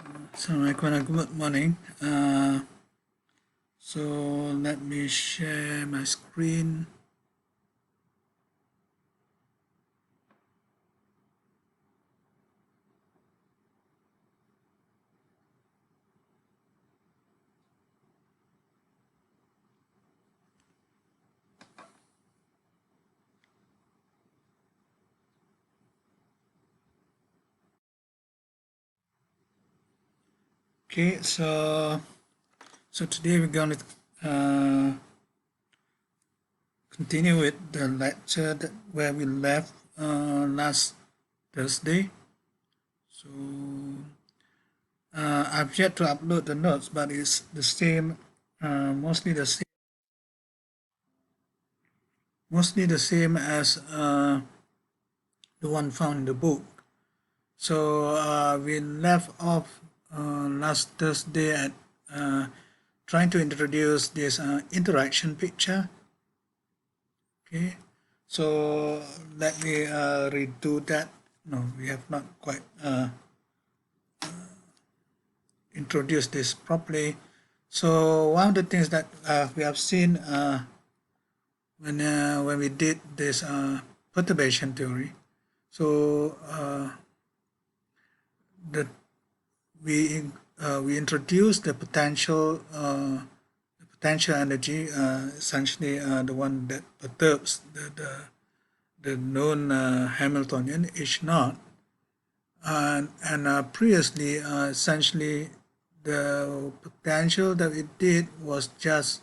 Assalamualaikum, good morning. So let me share my screen. Okay, so today we're going to continue with the lecture where we left last Thursday. So I've yet to upload the notes, but it's the same, mostly the same as the one found in the book. So we left off last Thursday at trying to introduce this interaction picture. Okay, so let me redo that. No, we have not quite introduced this properly. So one of the things that we have seen when we did this perturbation theory, so that we introduced the potential energy, essentially the one that perturbs the known Hamiltonian H naught, and previously essentially the potential that we did was just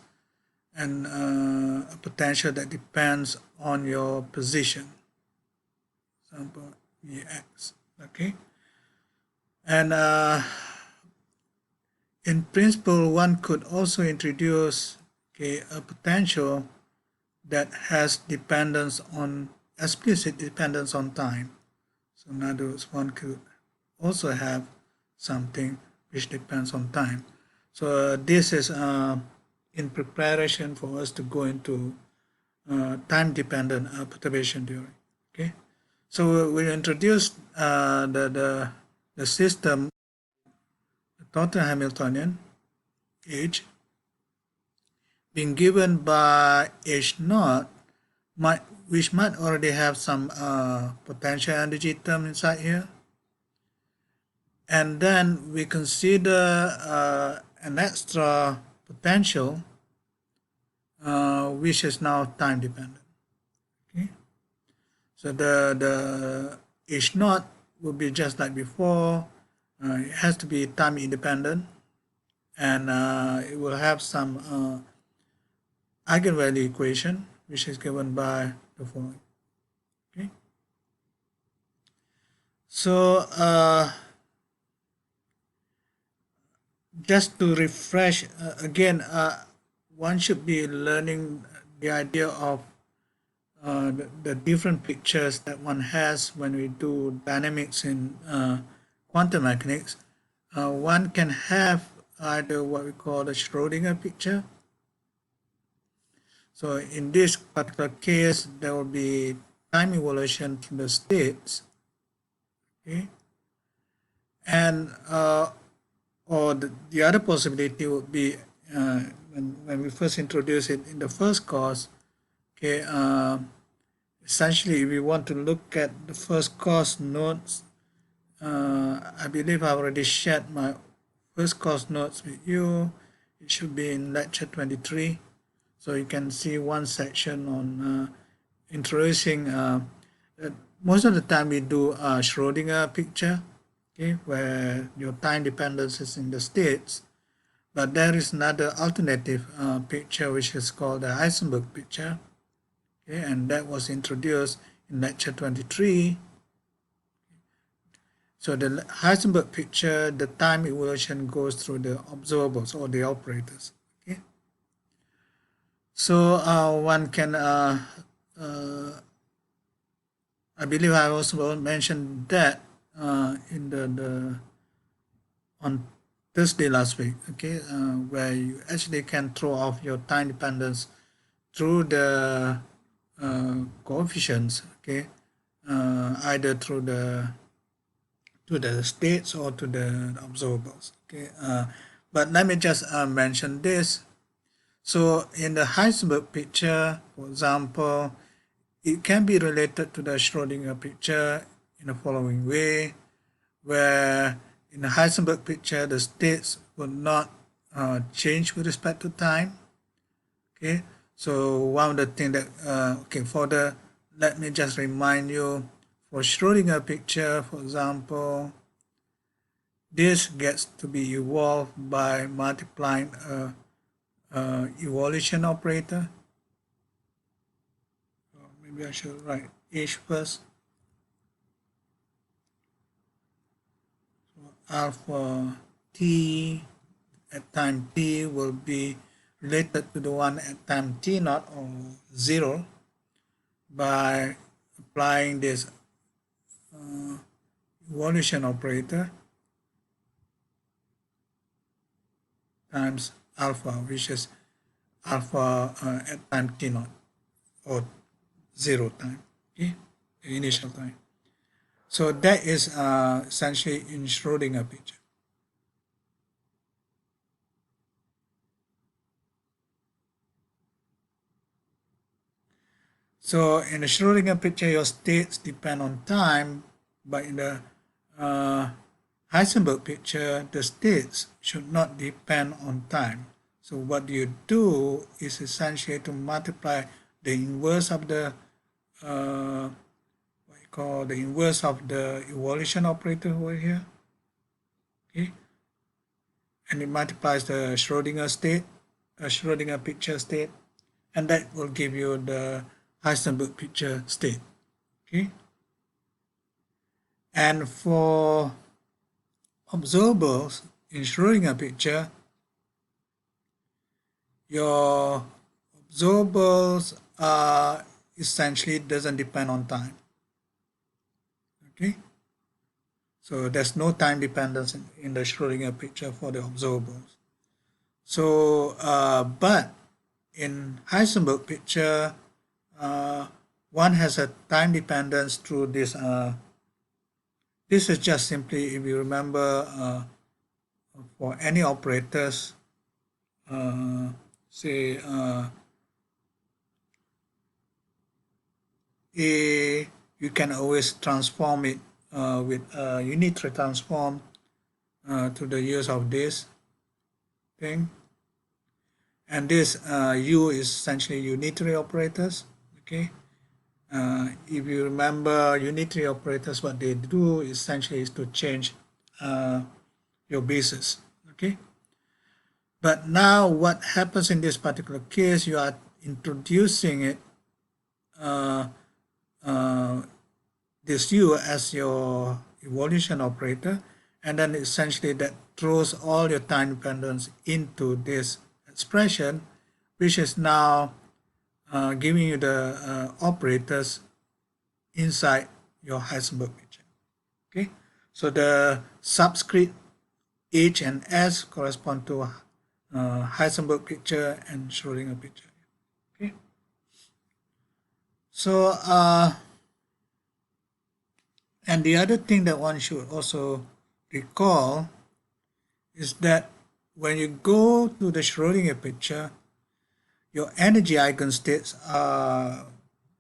a potential that depends on your position, example Ex. Okay, and in principle, one could also introduce a potential that has dependence on explicit dependence on time. So in other words, one could also have something which depends on time. So this is in preparation for us to go into time-dependent perturbation theory. Okay, so we introduced the system, the total Hamiltonian H, being given by H naught, which might already have some potential energy term inside here. And then we consider an extra potential which is now time dependent. Okay, so the H naught will be just like before. It has to be time independent, and it will have some eigenvalue equation which is given by the following. Okay, so just to refresh again, one should be learning the idea of the different pictures that one has when we do dynamics in quantum mechanics. One can have either what we call the Schrödinger picture. So in this particular case, there will be time evolution to the states. Okay, and or the other possibility would be when we first introduce it in the first course. Okay, essentially, if we want to look at the first course notes, I believe I already shared my first course notes with you. It should be in lecture 23. So you can see one section on introducing. Most of the time we do a Schrödinger picture, okay, where your time dependence is in the states. But there is another alternative picture which is called the Heisenberg picture. Okay, and that was introduced in lecture 23. So the Heisenberg picture, the time evolution goes through the observables or the operators. Okay, so one can, I believe I also mentioned that in the on Thursday last week. Okay, where you actually can throw off your time dependence through the coefficients. Okay, either through the to the states or to the observables. Okay, but let me just mention this. So in the Heisenberg picture, for example, it can be related to the Schrodinger picture in the following way, where in the Heisenberg picture, the states will not change with respect to time. Okay, so one of the things that, let me just remind you, for Schrodinger picture, for example, this gets to be evolved by multiplying a evolution operator. So maybe I should write H first. So alpha t at time t will be related to the one at time t naught or 0 by applying this evolution operator times alpha, which is alpha at time t naught or 0 time, okay, the initial time. So that is essentially in Schrodinger picture. So in the Schrodinger picture, your states depend on time, but in the Heisenberg picture, the states should not depend on time. So what you do is essentially to multiply the inverse of the what you call the inverse of the evolution operator over here. Okay, and it multiplies the Schrodinger state, Schrodinger picture state, and that will give you the Heisenberg picture state. Okay, and for observables in Schrodinger picture, your observables are essentially doesn't depend on time. Okay, so there's no time dependence in the Schrodinger picture for the observables. So, but in Heisenberg picture, one has a time dependence through this. This is just simply, if you remember, for any operators, say A, you can always transform it with a unitary transform to the use of this thing. And this U is essentially unitary operators. Okay. If you remember unitary operators, what they do essentially is to change your basis. Okay. But now what happens in this particular case, you are introducing it this U as your evolution operator, and then essentially that throws all your time dependence into this expression, which is now giving you the operators inside your Heisenberg picture. Okay, so the subscript H and S correspond to Heisenberg picture and Schrodinger picture. Okay, so and the other thing that one should also recall is that when you go to the Schrodinger picture, your energy eigenstates are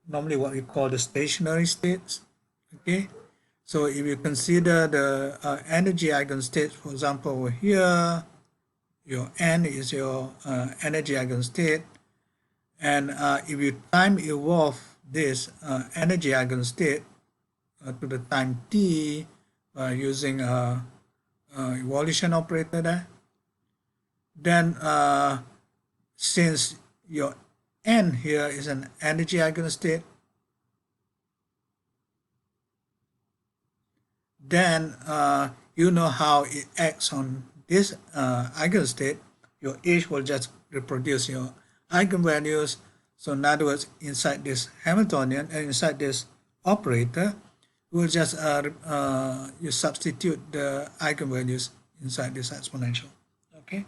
normally what we call the stationary states. Okay, so if you consider the energy eigenstates, for example, over here, your N is your energy eigenstate, and if you time evolve this energy eigenstate to the time t by using a evolution operator there, then since your N here is an energy eigenstate, then you know how it acts on this eigenstate. Your H will just reproduce your eigenvalues. So in other words, inside this Hamiltonian and inside this operator, we'll just you substitute the eigenvalues inside this exponential. Okay,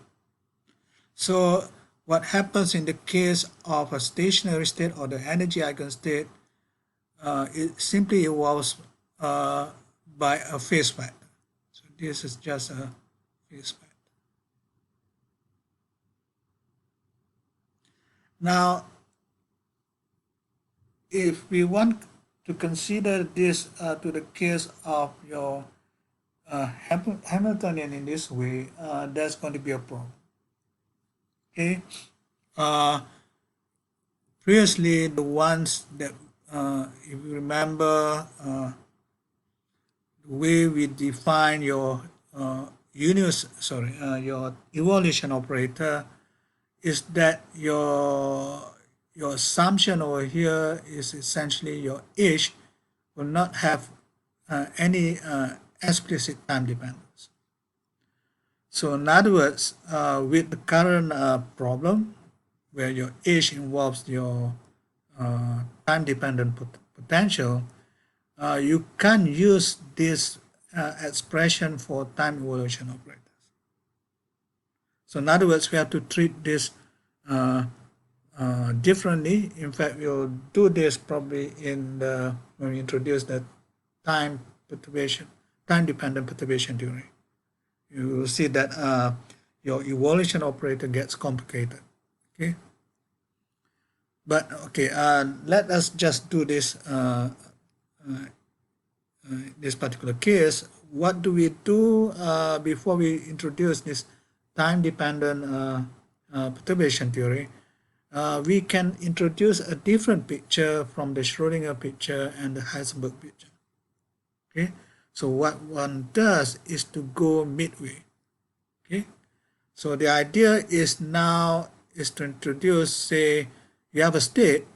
so what happens in the case of a stationary state or the energy eigenstate, it simply evolves by a phase factor. this is just a phase factor. Now, if we want to consider this to the case of your Hamiltonian in this way, that's going to be a problem. Okay. Previously, the ones that, if you remember, the way we define your your evolution operator is that your assumption over here is essentially your H will not have any explicit time dependence. So in other words, with the current problem, where your H involves your time-dependent potential, you can't use this expression for time evolution operators. So in other words, we have to treat this differently. In fact, we'll do this probably in when we introduce the time-dependent perturbation theory. You will see that your evolution operator gets complicated. Okay. But okay, let us just do this this particular case. What do we do before we introduce this time-dependent perturbation theory? We can introduce a different picture from the Schrödinger picture and the Heisenberg picture. Okay, so what one does is to go midway. Okay, so the idea is now is to introduce, say, you have a state,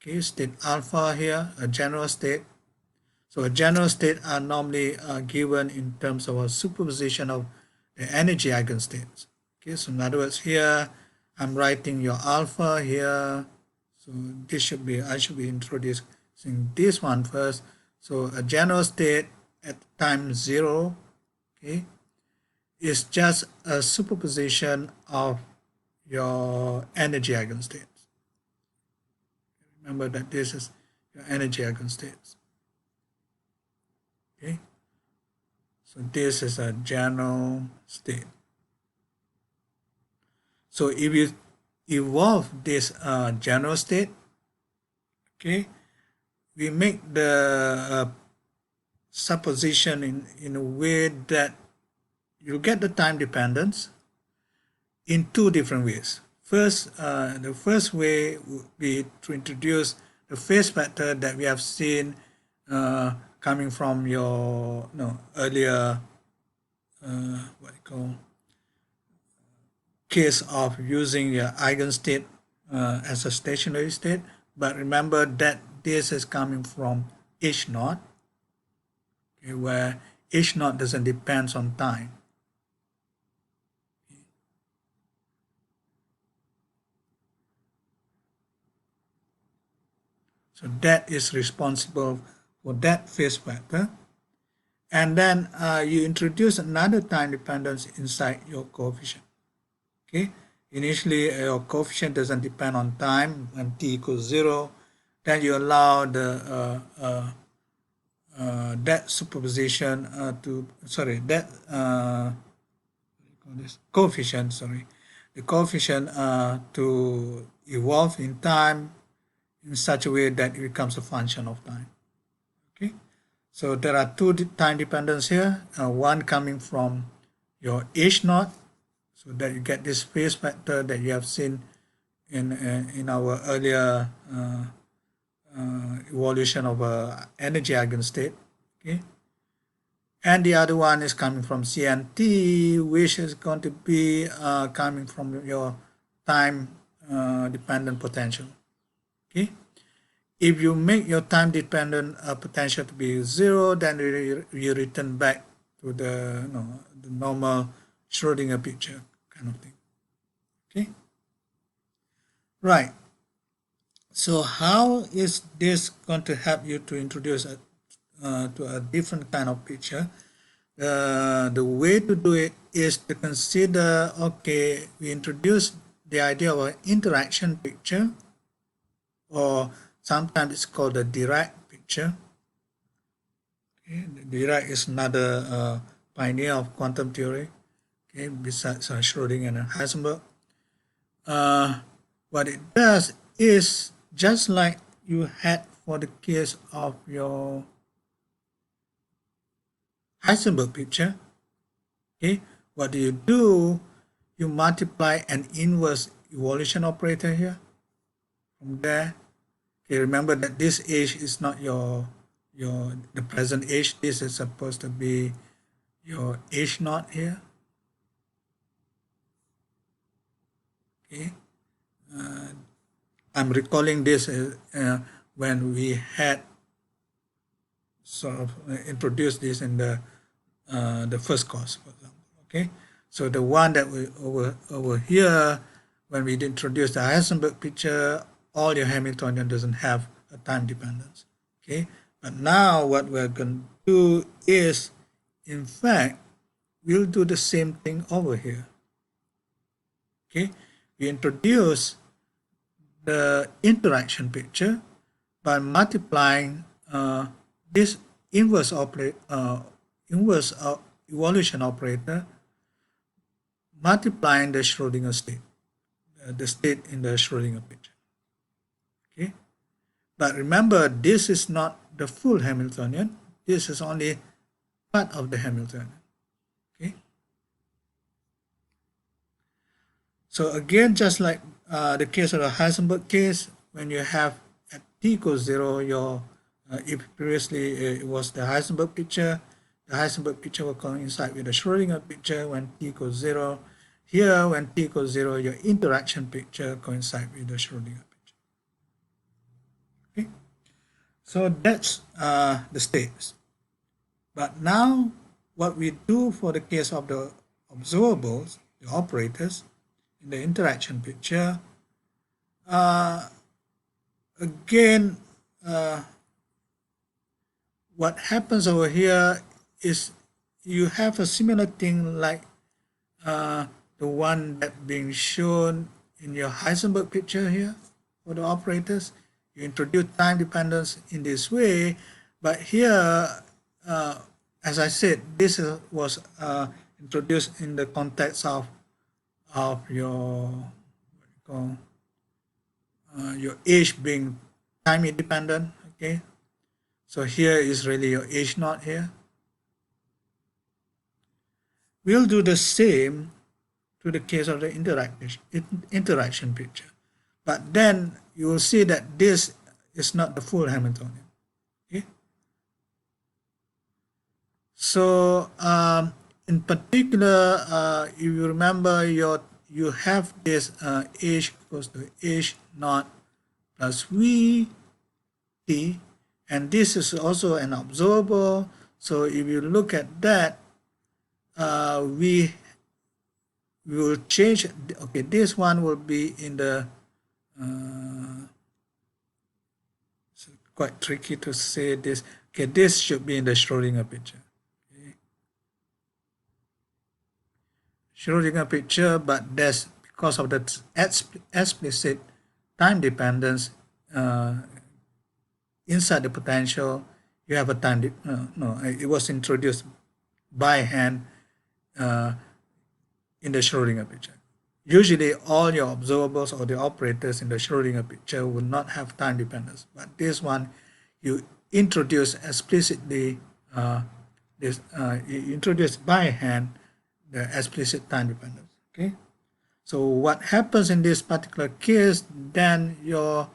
okay, state alpha here, a general state. So a general state are normally given in terms of a superposition of the energy eigenstates. Okay, so in other words, here I'm writing your alpha here. So this should be, I should be introducing this one first. So a general state at time 0, okay, is just a superposition of your energy eigenstates. Remember that this is your energy eigenstates. Okay, so this is a general state. So if you evolve this general state, okay, we make the supposition in a way that you get the time dependence in two different ways. First, the first way would be to introduce the phase factor that we have seen coming from your earlier what you call case of using your eigenstate as a stationary state. But remember that this is coming from H naught, okay, where H naught doesn't depend on time. So that is responsible for that phase factor. And then you introduce another time dependence inside your coefficient. Okay, initially your coefficient doesn't depend on time when t equals 0. Then you allow the that superposition coefficient, the coefficient to evolve in time in such a way that it becomes a function of time. Okay, so there are two time dependence here, one coming from your H naught, so that you get this phase factor that you have seen in our earlier evolution of energy eigenstate. Okay, and the other one is coming from CNT, which is going to be coming from your time dependent potential. Okay, if you make your time dependent potential to be 0, then you return back to the normal Schrödinger picture kind of thing. Okay, right. So how is this going to help you to introduce to a different kind of picture? The way to do it is to consider, okay, we introduce the idea of an interaction picture, or sometimes it's called the Dirac picture. Okay, the Dirac is another pioneer of quantum theory, okay, besides Schrödinger and Heisenberg. What it does is just like you had for the case of your Heisenberg picture, okay, what do? You multiply an inverse evolution operator here. From there, okay, remember that this age is not the present age. This is supposed to be your age naught here. Okay, I'm recalling this when we had sort of introduced this in the first course, for example. Okay, so the one that we over here, when we introduce the Heisenberg picture, all your Hamiltonian doesn't have a time dependence. Okay, but now what we're going to do is, in fact, we'll do the same thing over here. Okay, we introduce the interaction picture by multiplying this inverse evolution operator, multiplying the Schrödinger state, the state in the Schrödinger picture. Okay, but remember, this is not the full Hamiltonian. This is only part of the Hamiltonian. Okay. So again, just like the case of the Heisenberg case, when you have at t equals 0, your if previously it was the Heisenberg picture will coincide with the Schrödinger picture when t equals 0. Here, when t equals 0, your interaction picture coincides with the Schrödinger picture. Okay, so that's the states. But now, what we do for the case of the observables, the operators, in the interaction picture, again, what happens over here is you have a similar thing like the one that being shown in your Heisenberg picture here for the operators. You introduce time dependence in this way, but here, as I said, this was introduced in the context of your your age being time independent. Okay, so here is really your age naught here. We'll do the same to the case of the interaction picture, but then you will see that this is not the full Hamiltonian. Okay, so in particular, if you remember, you have this h equals to h naught plus v t, and this is also an observable. So if you look at that, we will change. Okay, this one will be in the. It's quite tricky to say this. Okay, this should be in the Schrödinger picture. Schrödinger picture, but that's because of the explicit time dependence inside the potential. You have a time. No, it was introduced by hand in the Schrödinger picture. Usually, all your observables or the operators in the Schrödinger picture will not have time dependence, but this one you introduce explicitly. You introduce by hand the explicit time dependence. Okay, so what happens in this particular case, then your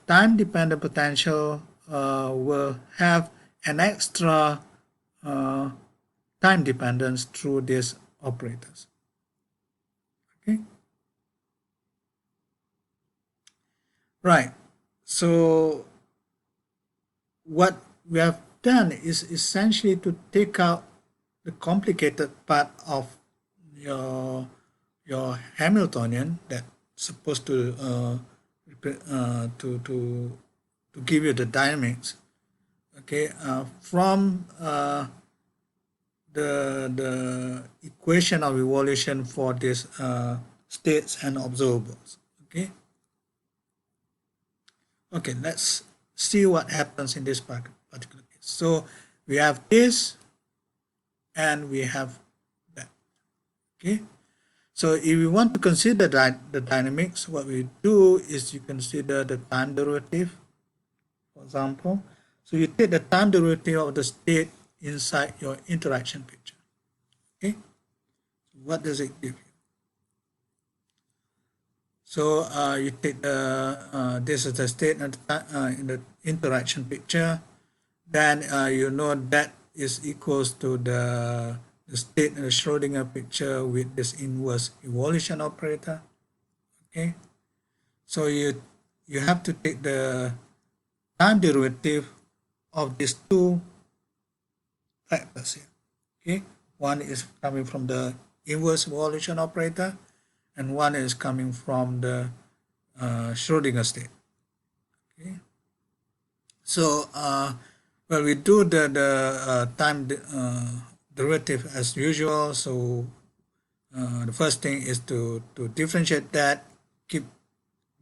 time dependent potential will have an extra time dependence through these operators. Okay, right, so what we have done is essentially to take out the complicated part of your Hamiltonian that's supposed to give you the dynamics. Okay, from the equation of evolution for these states and observables. Okay. Okay, let's see what happens in this particular case. So we have this. and we have that. Okay, so if we want to consider the dynamics, what we do is you consider the time derivative, for example. So you take the time derivative of the state inside your interaction picture. Okay, what does it give you? So you take the this is the state in the interaction picture. Then you know that is equals to the state in the Schrodinger picture with this inverse evolution operator. Okay, so you have to take the time derivative of these two factors here. Okay, one is coming from the inverse evolution operator, and one is coming from the Schrodinger state. Okay, so well, we do the time derivative as usual. So the first thing is to differentiate that, keep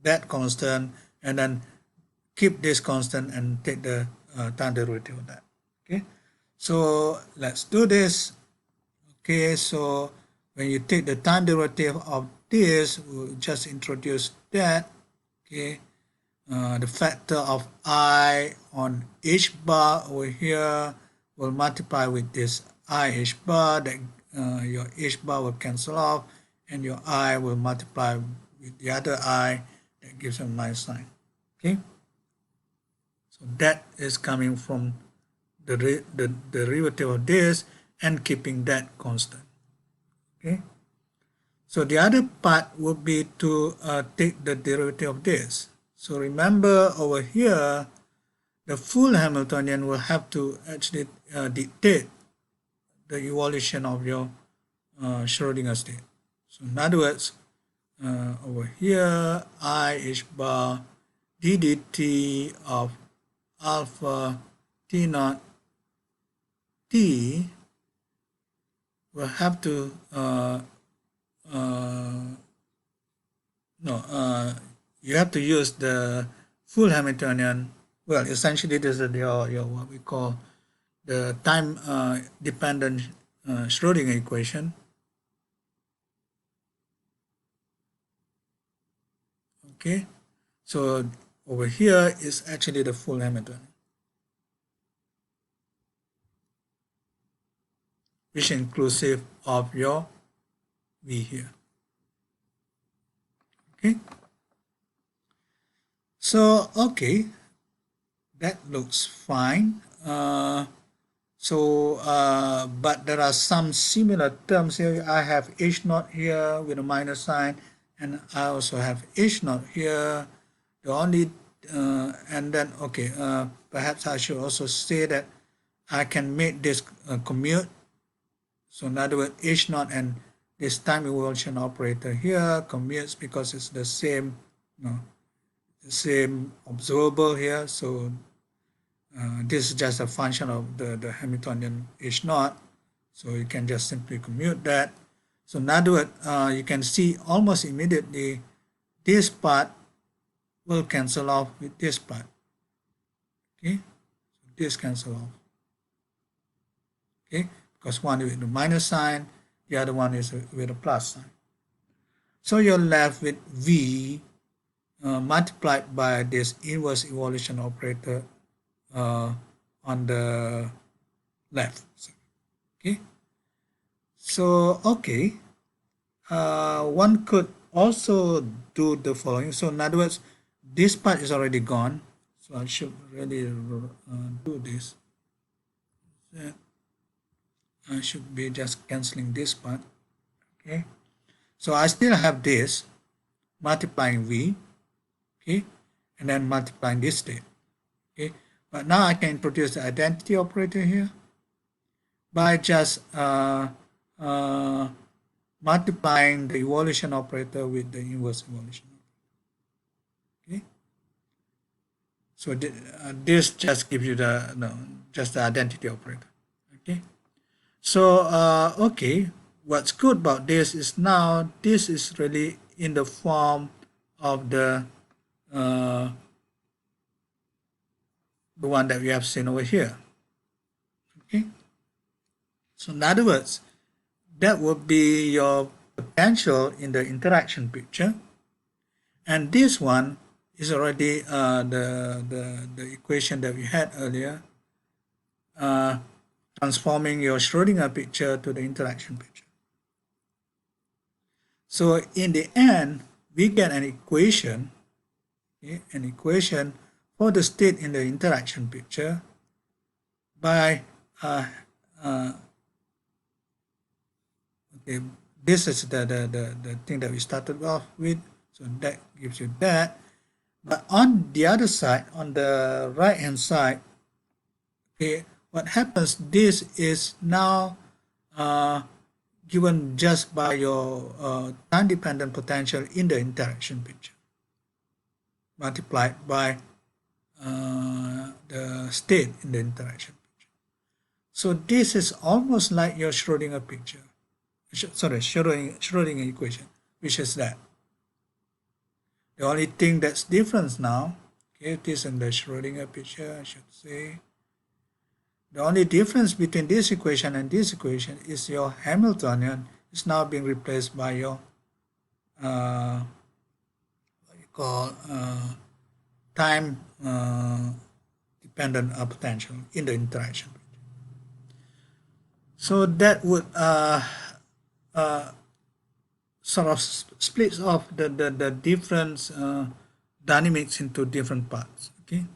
that constant, and then keep this constant and take the time derivative of that. Okay, so let's do this. Okay, so when you take the time derivative of this, we'll just introduce that. Okay, the factor of I on h bar over here will multiply with this I h bar, that your h bar will cancel off, and your I will multiply with the other I, that gives a minus sign. Okay, so that is coming from the derivative of this and keeping that constant. Okay, so the other part would be to take the derivative of this. So remember over here, the full Hamiltonian will have to actually dictate the evolution of your Schrodinger state. So in other words, over here, I h bar d dt of alpha t naught t will have to you have to use the full Hamiltonian. Well, essentially this is your what we call the time dependent Schrodinger equation. Okay, so over here is actually the full Hamiltonian, which is inclusive of your V here. Okay, so okay, that looks fine. But there are some similar terms here. I have h naught here with a minus sign, and I also have h naught here. The only and then okay, perhaps I should also say that I can make this commute. So in other words, h naught and this time evolution operator here commutes because it's the same, the same observable here. So this is just a function of the Hamiltonian h naught. So you can just simply commute that. So in other words, you can see almost immediately this part will cancel off with this part. Okay, so this cancel off. Okay, because one is with a minus sign, the other one is with a plus sign. So you're left with V multiplied by this inverse evolution operator on the left. Okay, so okay, one could also do the following. So in other words, this part is already gone, so I should really do this. I should be just canceling this part. Okay, so I still have this multiplying V, okay, and then multiplying this state. Okay, but now I can introduce the identity operator here by just multiplying the evolution operator with the inverse evolution. Okay, so this just gives you just the identity operator. Okay, so okay, what's good about this is now this is really in the form of the one that we have seen over here. Okay, So in other words, that would be your potential in the interaction picture. And this one is already the equation that we had earlier, transforming your Schrodinger picture to the interaction picture. So in the end, we get an equation, okay, an equation for the state in the interaction picture by okay, this is the thing that we started off with, so that gives you that. But on the other side, on the right hand side, okay, what happens, this is now given just by your time-dependent potential in the interaction picture, multiplied by the state in the interaction picture. So this is almost like your Schrodinger picture, Schrodinger equation, which is that. The only thing that's different now, okay, it is in the Schrodinger picture, I should say. The only difference between this equation and this equation is your Hamiltonian is now being replaced by your what you call time dependent potential in the interaction. So that would sort of splits off the different dynamics into different parts. Okay.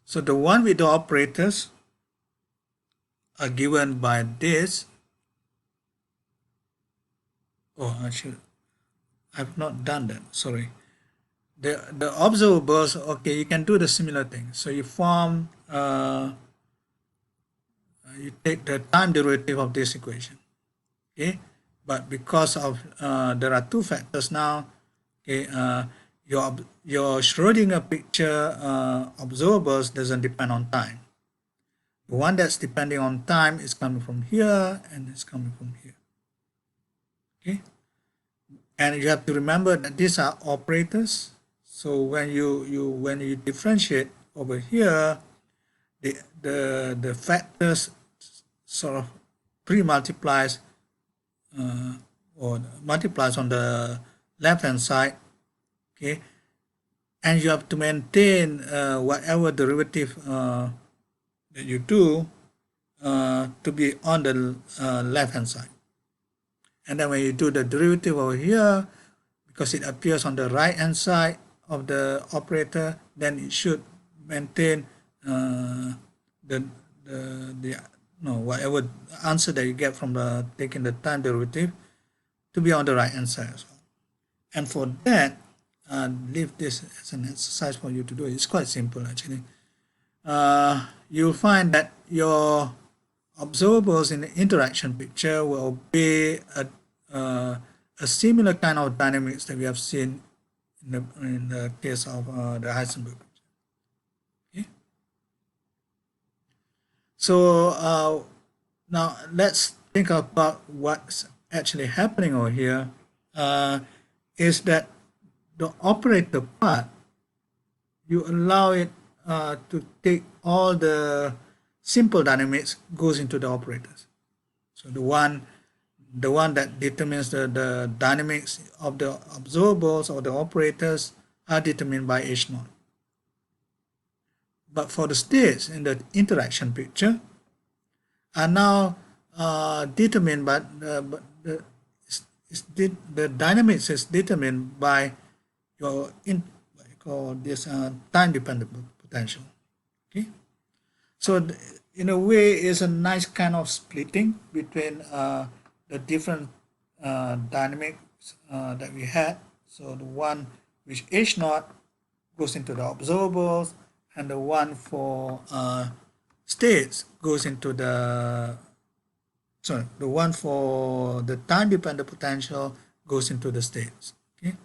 So the one with the operators are given by this. Oh, I've not done that. Sorry. The observables. Okay, you can do the similar thing. So you form. You take the time derivative of this equation. Okay, but because of there are two factors now. Okay, your Schrodinger picture observables doesn't depend on time. The one that's depending on time is coming from here and it's coming from here. Okay, and you have to remember that these are operators. So when you differentiate over here, the factors sort of pre-multiplies or multiplies on the left hand side. Okay, and you have to maintain whatever derivative that you do to be on the left hand side. And then when you do the derivative over here, because it appears on the right hand side of the operator, then it should maintain whatever answer that you get from the taking the time derivative to be on the right hand side as well. And for that, leave this as an exercise for you to do. It's quite simple actually. You'll find that your observables in the interaction picture will be a similar kind of dynamics that we have seen in the case of the Heisenberg picture. Okay. So now let's think about what's actually happening over here. Is that the operator part, you allow it to take all the simple dynamics goes into the operators. So the one that determines the dynamics of the observables or the operators are determined by H0. But for the states in the interaction picture are now determined by the dynamics is determined by your what you call this time dependent potential. Okay, so in a way it's a nice kind of splitting between the different dynamics that we had. So the one which H0 goes into the observables, and the one for states goes into the one for the time dependent potential goes into the states. Okay,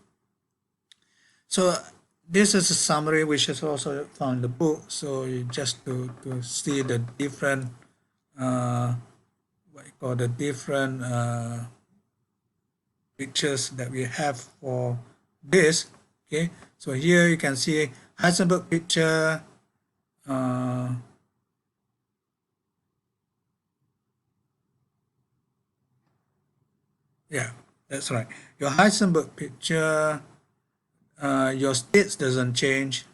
so this is a summary which is also found in the book. So you just to see the different what you call the different pictures that we have for this. Okay, so here you can see Heisenberg picture, Yeah, that's right. Your Heisenberg picture, your states doesn't change,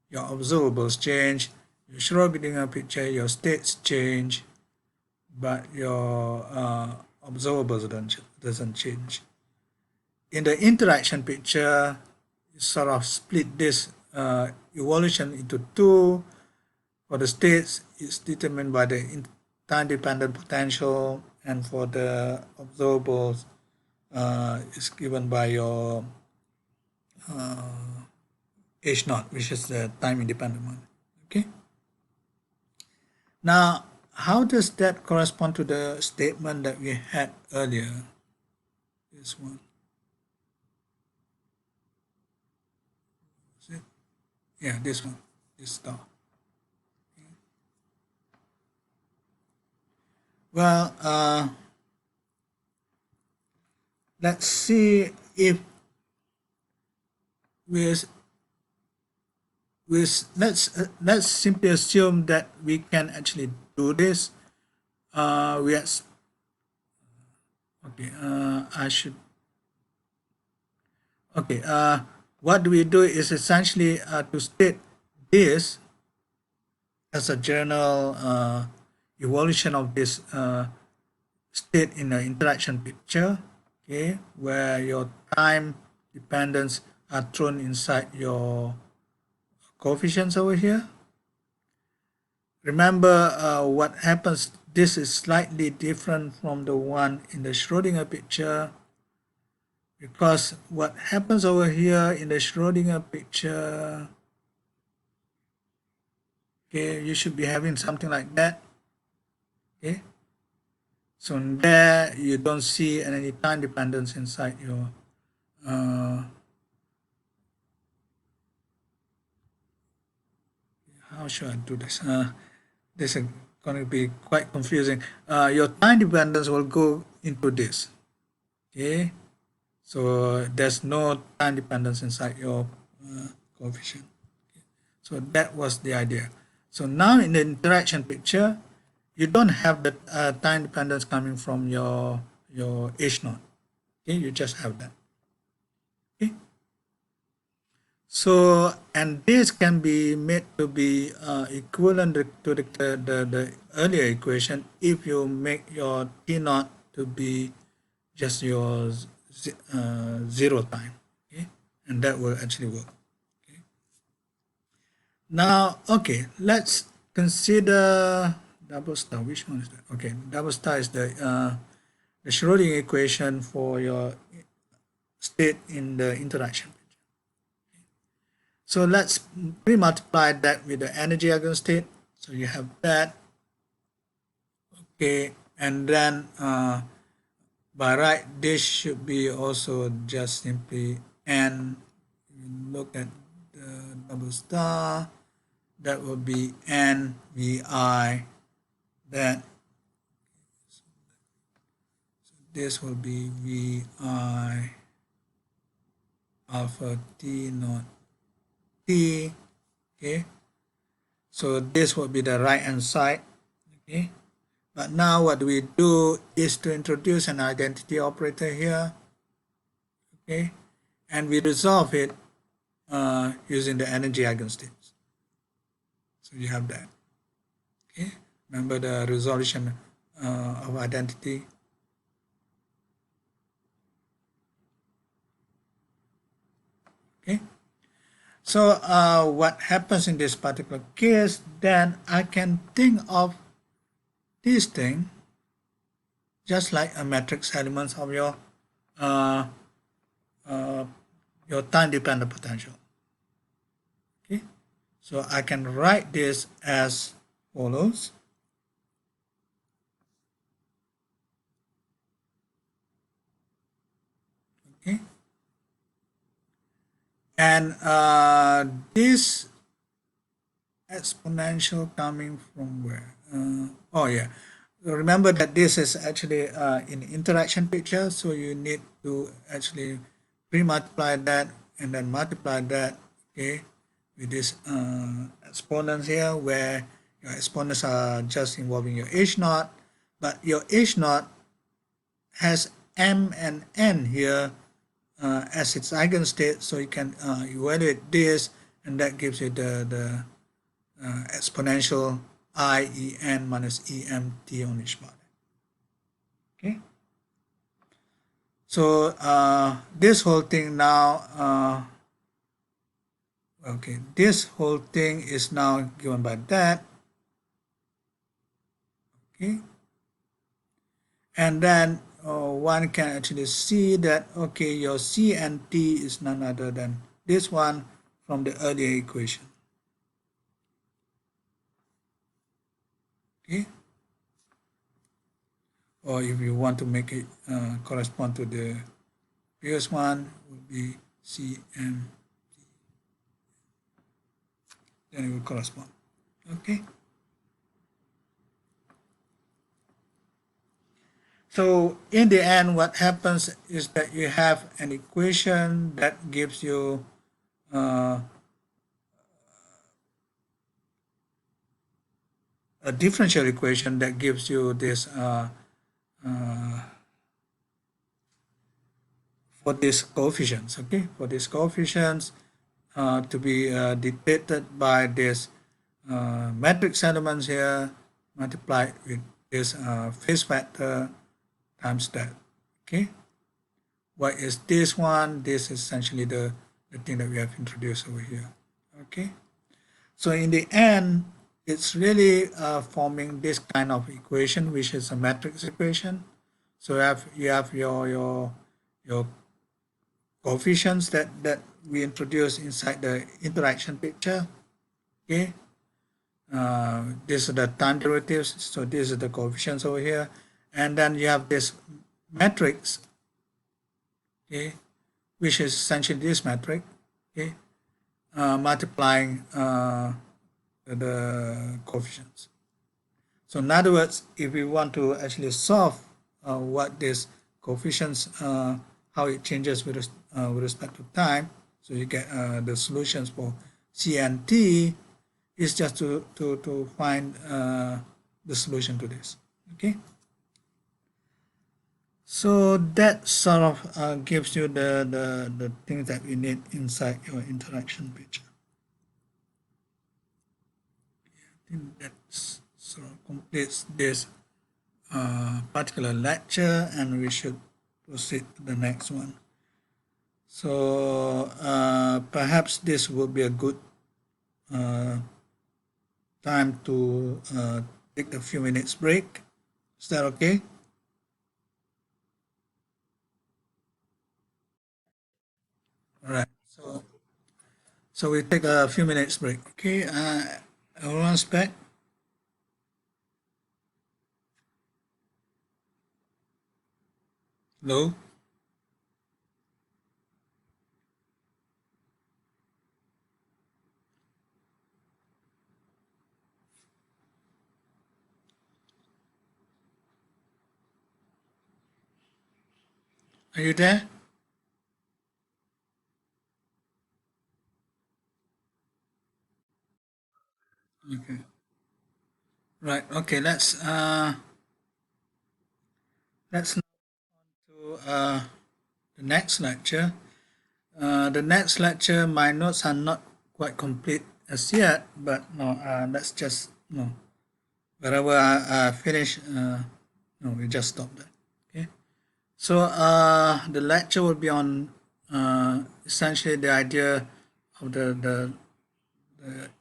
your observables change. Your Schrodinger picture, your states change, but your observables doesn't change. In the interaction picture, you sort of split this evolution into two. For the states, it's determined by the time-dependent potential, and for the observables, it's given by your H naught, which is the time-independent one. Okay. Now, how does that correspond to the statement that we had earlier? This one. Is it? Yeah, this one. This star. Well, let's see if let's simply assume that we can actually do this. We are okay. I should okay. What we do is essentially to state this as a general evolution of this state in the interaction picture, okay, where your time dependence are thrown inside your coefficients over here. Remember what happens, this is slightly different from the one in the Schrodinger picture, because what happens over here in the Schrodinger picture, okay, you should be having something like that, okay. So in there, you don't see any time dependence inside your how should I do this? This is going to be quite confusing. Your time dependence will go into this, okay. So there's no time dependence inside your coefficient. Okay. So that was the idea. So now in the interaction picture, you don't have the time dependence coming from your H naught. Okay, you just have that. Okay. So, and this can be made to be equivalent to the earlier equation if you make your T naught to be just your zero time, okay, and that will actually work. Okay. Now, okay, let's consider double star. Which one is that? Okay, double star is the Schrodinger equation for your state in the interaction. So let's pre-multiply that with the energy eigenstate. So you have that, okay, and then by right, this should be also just simply n. Look at the double star, that will be n vi, that so this will be vi alpha t naught t, okay. So this will be the right hand side, okay. But now what we do is to introduce an identity operator here, okay, and we resolve it using the energy eigenstates. So you have that, okay. Remember the resolution of identity. Okay. So what happens in this particular case, then I can think of this thing just like a matrix elements of your time dependent potential. Okay, so I can write this as follows. Okay, and this exponential coming from where? Oh yeah, remember that this is actually in interaction picture, so you need to actually pre-multiply that and then multiply that, okay, with this exponents here, where your exponents are just involving your H naught, but your H naught has m and n here as its eigenstate, so you can evaluate this, and that gives you the exponential I en minus em t on each part. Okay, so this whole thing now, okay, this whole thing is now given by that. Okay, and then one can actually see that, okay, your C and T is none other than this one from the earlier equation. Okay, or if you want to make it correspond to the previous one, would be CM, then it will correspond. Okay, so in the end, what happens is that you have an equation that gives you a differential equation that gives you this for these coefficients. Okay, for these coefficients to be dictated by this matrix elements here multiplied with this phase factor times that. Okay, what is this one? This is essentially the thing that we have introduced over here. Okay, so in the end, it's really forming this kind of equation, which is a matrix equation. So you have your coefficients that we introduce inside the interaction picture. Okay, these are the time derivatives, so these are the coefficients over here, and then you have this matrix, okay, which is essentially this matrix, okay, multiplying the coefficients. So in other words, if we want to actually solve what these coefficients, how it changes with respect to time, so you get the solutions for C and T, is just to find the solution to this. Okay, so that sort of gives you the things that we need inside your interaction picture. I think that sort of completes this particular lecture, and we should proceed to the next one. So perhaps this would be a good time to take a few minutes break. Is that okay? All right. So we take a few minutes break. Okay. Everyone's back. Hello. Are you there? Okay. Right. Okay. Let's now to the next lecture. The next lecture, my notes are not quite complete as yet, but no, let's just wherever I finish, we just stop there. Okay. So the lecture will be on essentially the idea of the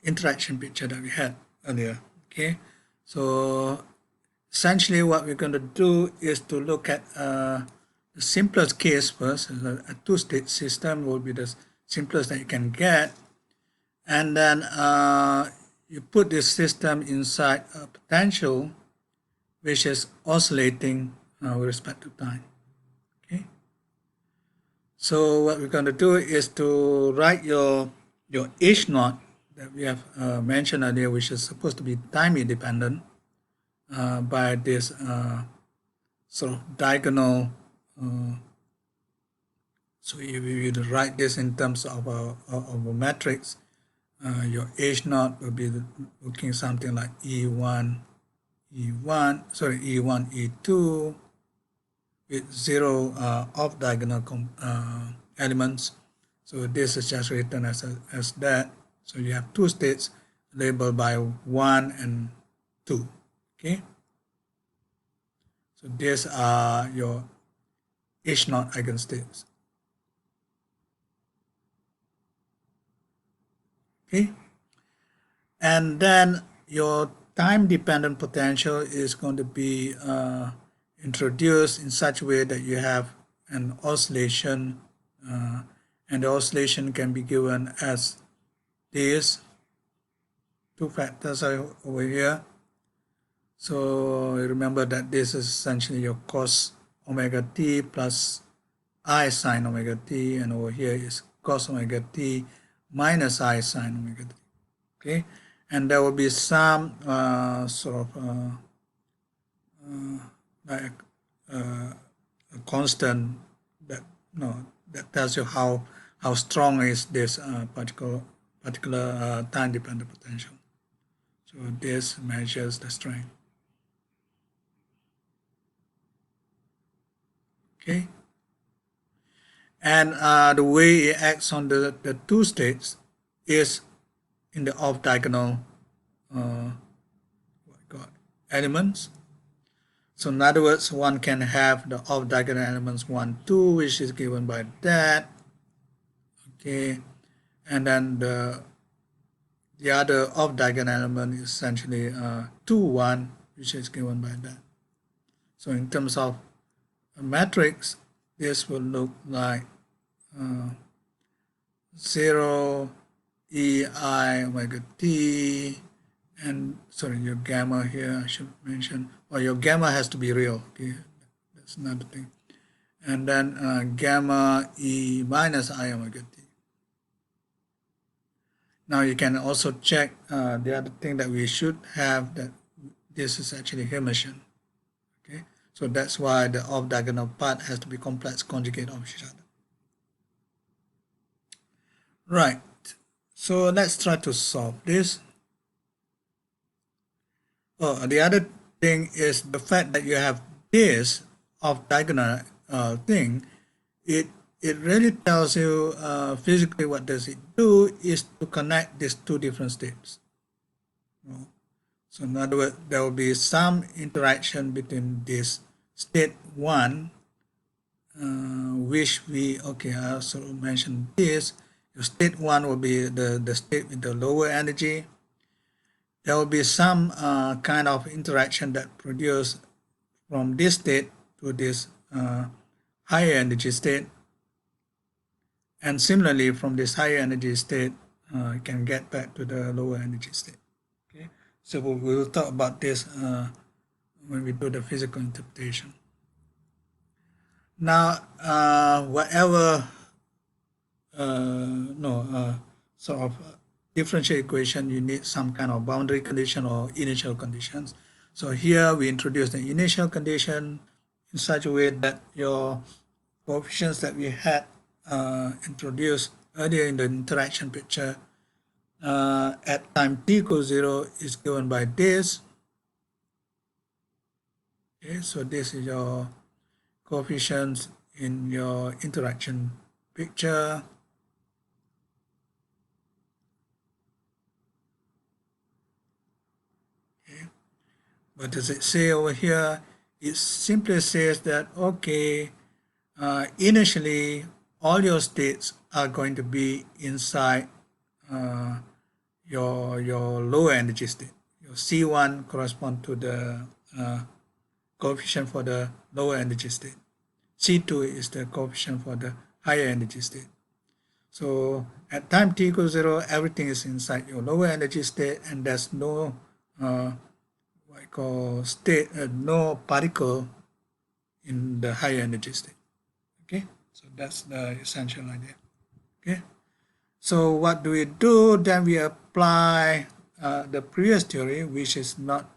interaction picture that we had earlier. Okay, so essentially what we're going to do is to look at the simplest case first. A two-state system will be the simplest that you can get, and then you put this system inside a potential which is oscillating with respect to time. Okay, so what we're going to do is to write your H naught that we have mentioned earlier, which is supposed to be time independent by this sort of diagonal. So if you write this in terms of a matrix, your H naught will be looking something like E1, E1, E2, with zero off-diagonal elements. So this is just written as that. So you have two states labeled by 1 and 2. Okay. So these are your H0 eigenstates. Okay. And then your time-dependent potential is going to be introduced in such a way that you have an oscillation, and the oscillation can be given as these two factors are over here. So remember that this is essentially your cos omega t plus I sine omega t, and over here is cos omega t minus I sine omega t. Okay, and there will be some like a constant that that tells you how strong is this particular time dependent potential. So this measures the strength. Okay, and the way it acts on the two states is in the off diagonal elements. So in other words, one can have the off diagonal elements 1, 2, which is given by that. Okay, and then the other off diagonal element is essentially 2, 1, which is given by that. So in terms of a matrix, this will look like 0 e I omega t, and sorry, your gamma here I should mention, or your gamma has to be real. Okay, that's another thing. And then gamma e minus I omega t. Now you can also check the other thing that we should have, that this is actually emission. Okay, so that's why the off diagonal part has to be complex conjugate of each other. Right, so let's try to solve this. Oh, the other thing is the fact that you have this off diagonal thing. It really tells you physically what does it do is to connect these two different states. So in other words, there will be some interaction between this state 1, which I also mentioned this. Your state 1 will be the state with the lower energy. There will be some kind of interaction that produces from this state to this higher energy state. And similarly, from this higher energy state, you can get back to the lower energy state. Okay, so we will talk about this when we do the physical interpretation. Now, whatever sort of differential equation, you need some kind of boundary condition or initial conditions. So here we introduce the initial condition in such a way that your coefficients that we had introduced earlier in the interaction picture at time t equals 0 is given by this. Okay, so this is your coefficients in your interaction picture. Okay, what does it say over here? It simply says that, okay, initially all your states are going to be inside your lower energy state. Your C1 corresponds to the coefficient for the lower energy state. C2 is the coefficient for the higher energy state. So at time t equals 0, everything is inside your lower energy state, and there's no what I call state, no particle in the higher energy state. Okay, so that's the essential idea. Okay, so what do we do? Then we apply the previous theory, which is not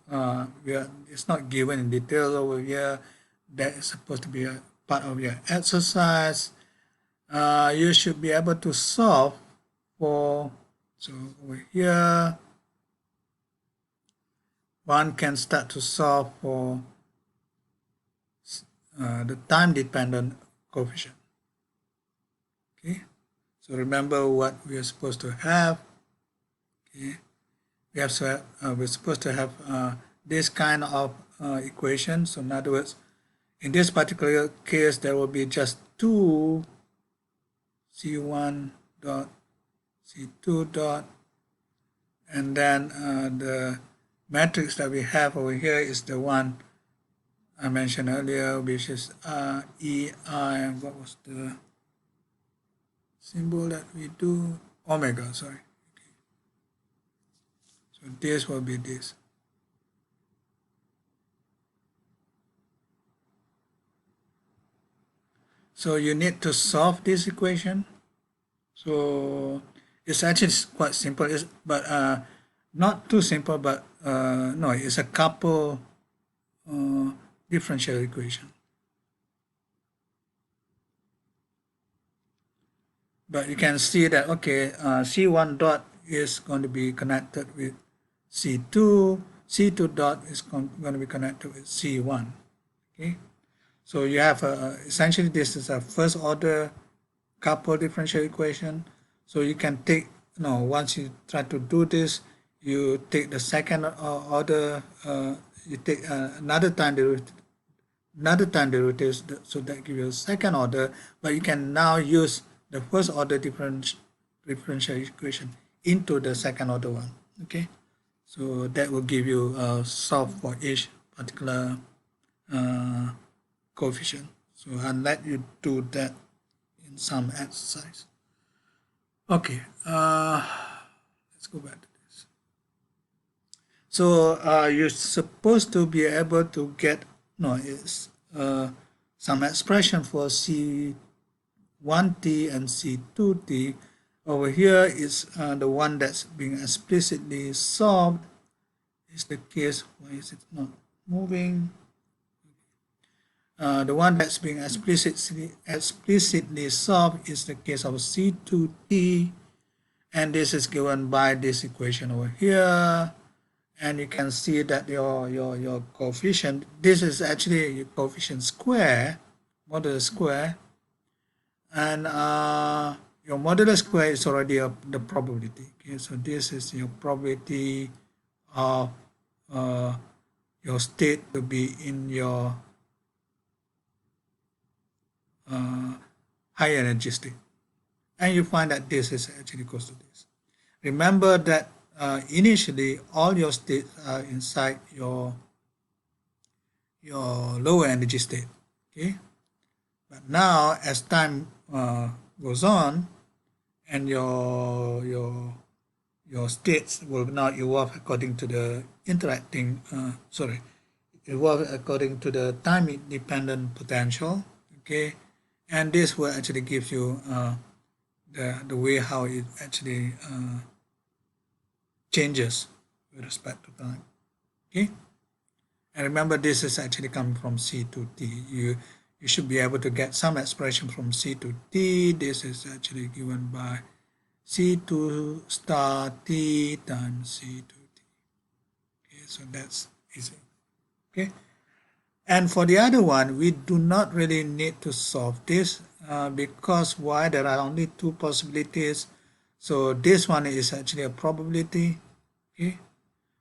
it's not given in detail over here. That is supposed to be a part of your exercise. You should be able to solve for, so over here, one can start to solve for the time dependent coefficient. Okay, so remember what we are supposed to have. Okay, we're supposed to have this kind of equation. So in other words, in this particular case, there will be just two C1 dot C2 dot, and then the matrix that we have over here is the one I mentioned earlier, which is EI. What was the symbol that we do? Omega, sorry. Okay. So this will be this. So you need to solve this equation. So it's actually quite simple, but not too simple, but no, it's a couple differential equation. But you can see that, okay, C1 dot is going to be connected with C2, C2 dot is going to be connected with C1, okay? So you have, essentially this is a first order couple differential equation. So you can take, once you try to do this, you take the second order, you take another time derivative, so that gives you a second order, but you can now use the first order differential equation into the second order one, okay? So that will give you a solve for each particular coefficient. So I'll let you do that in some exercise. Okay, let's go back to this. So you're supposed to be able to get, it's some expression for C1t and C2t. Over here is the one that's being explicitly solved. Is the case, why is it not moving? The one that's being explicitly solved is the case of C2t, and this is given by this equation over here. And you can see that your coefficient, this is actually your coefficient square, modulus square, and your modulus square is already the probability. Okay, so this is your probability of your state to be in your high energy state, and you find that this is actually equals to this. Remember that initially all your states are inside your lower energy state, okay? But now as time goes on, and your states will now evolve according to the evolve according to the time independent potential, okay? And this will actually give you the way how it actually changes with respect to time, okay? And remember, this is actually coming from C to T. You should be able to get some expression from C to T. This is actually given by C2 star T times C to T. Okay, so that's easy. Okay. And for the other one, we do not really need to solve this because why? There are only two possibilities. So this one is actually a probability. Okay.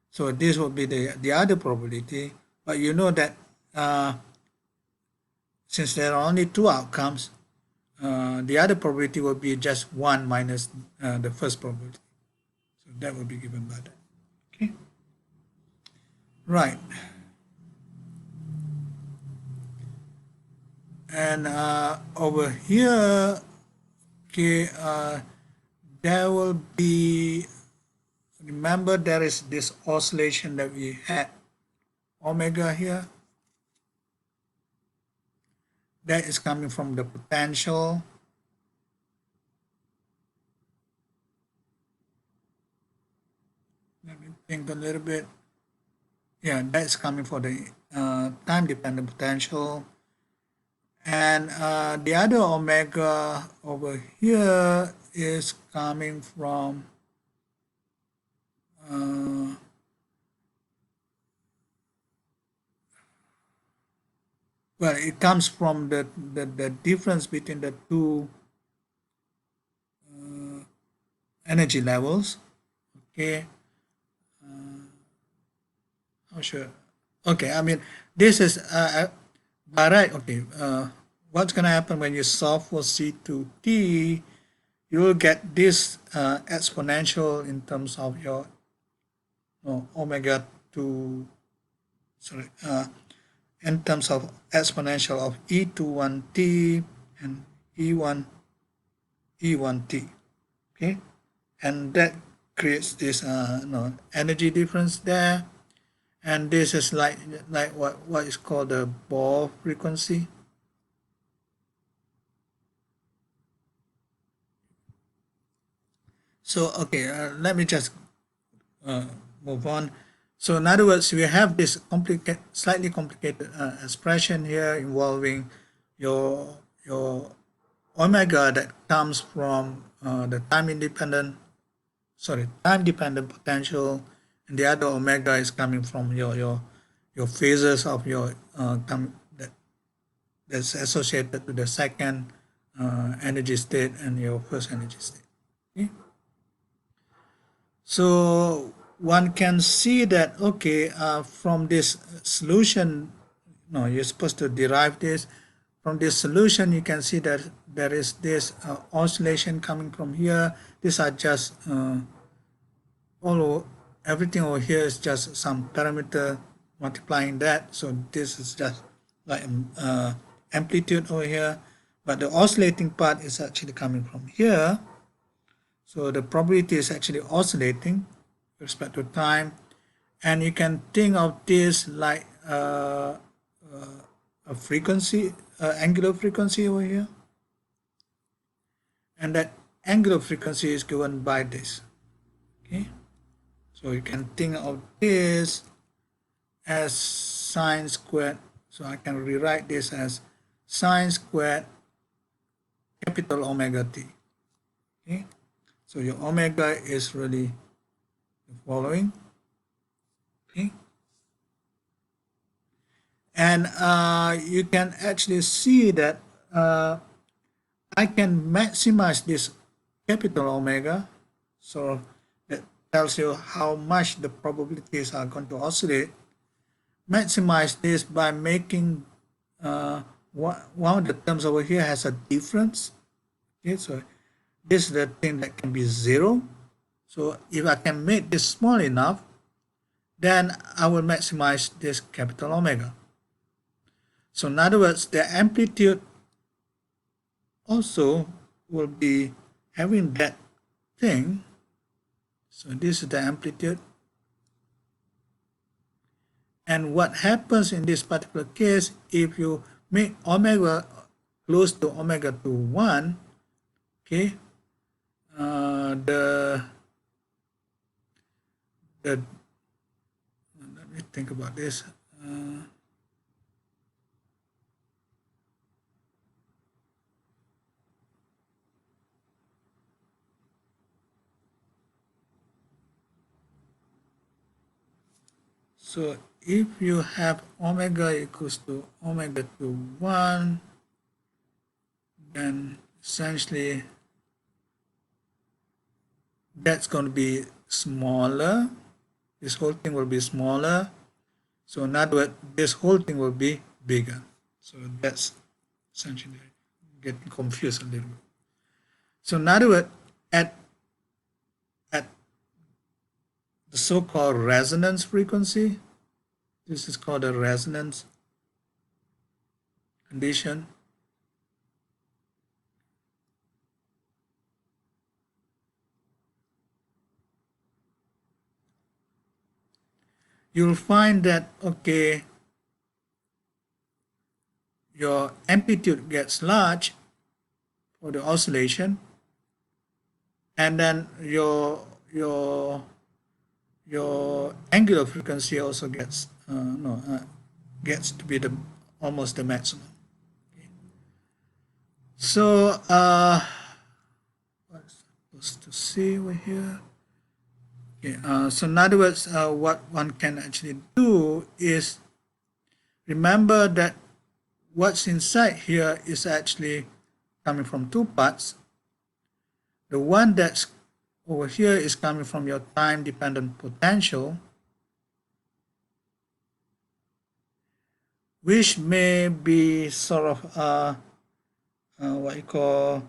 So this will be the other probability. But you know that since there are only two outcomes, the other probability will be just 1 minus the first probability. So that will be given by that. Okay. Right. And over here, okay, there will be, remember there is this oscillation that we had, omega here. That is coming from the potential. Let me think a little bit. Yeah, that's coming for the time-dependent potential. And the other omega over here is coming from well, it comes from the difference between the two energy levels. Okay, how sure? Okay, I mean this is by right. Okay, what's gonna happen when you solve for C to T? You will get this exponential in terms of your omega 2, sorry, in terms of exponential of E21T and E1 E1T. Okay, and that creates this energy difference there, and this is like what is called the Bohr frequency. So okay, let me just move on. So in other words, we have this slightly complicated expression here involving your omega that comes from the time dependent potential, and the other omega is coming from your phases of your that's associated to the second energy state and your first energy state. Okay? So one can see that, okay, from this solution, no, you're supposed to derive this. From this solution, you can see that there is this oscillation coming from here. These are just everything over here is just some parameter multiplying that. So this is just like amplitude over here. But the oscillating part is actually coming from here. So the probability is actually oscillating with respect to time. And you can think of this like a frequency, angular frequency over here. And that angular frequency is given by this. Okay. So you can think of this as sine squared. So I can rewrite this as sine squared capital omega t. Okay. So your omega is really the following. Okay. And you can actually see that I can maximize this capital omega. So that tells you how much the probabilities are going to oscillate. Maximize this by making one of the terms over here has a difference. Okay, so this is the thing that can be 0. So if I can make this small enough, then I will maximize this capital omega. So in other words, the amplitude also will be having that thing. So this is the amplitude. And what happens in this particular case, if you make omega close to omega to 1, okay, let me think about this. So if you have omega equals to omega to 1, then essentially that's going to be smaller. This whole thing will be smaller. So in other words, this whole thing will be bigger. So that's essentially getting confused a little bit. So in other words, at the so-called resonance frequency, this is called a resonance condition. You'll find that, okay, your amplitude gets large for the oscillation, and then your angular frequency also gets gets to be almost the maximum. Okay. So what's supposed to see over here? Okay, so in other words, what one can actually do is remember that what's inside here is actually coming from two parts. The one that's over here is coming from your time-dependent potential, which may be sort of what you call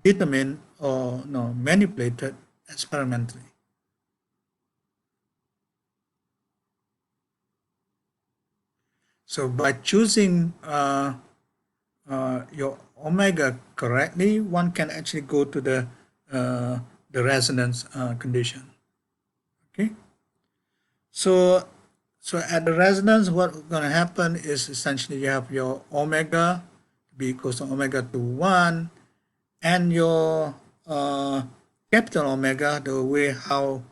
determined or no manipulated experimentally. So by choosing your omega correctly, one can actually go to the resonance condition. Okay. So at the resonance, what's going to happen is essentially you have your omega be equals to omega to 1, and your capital omega, the way how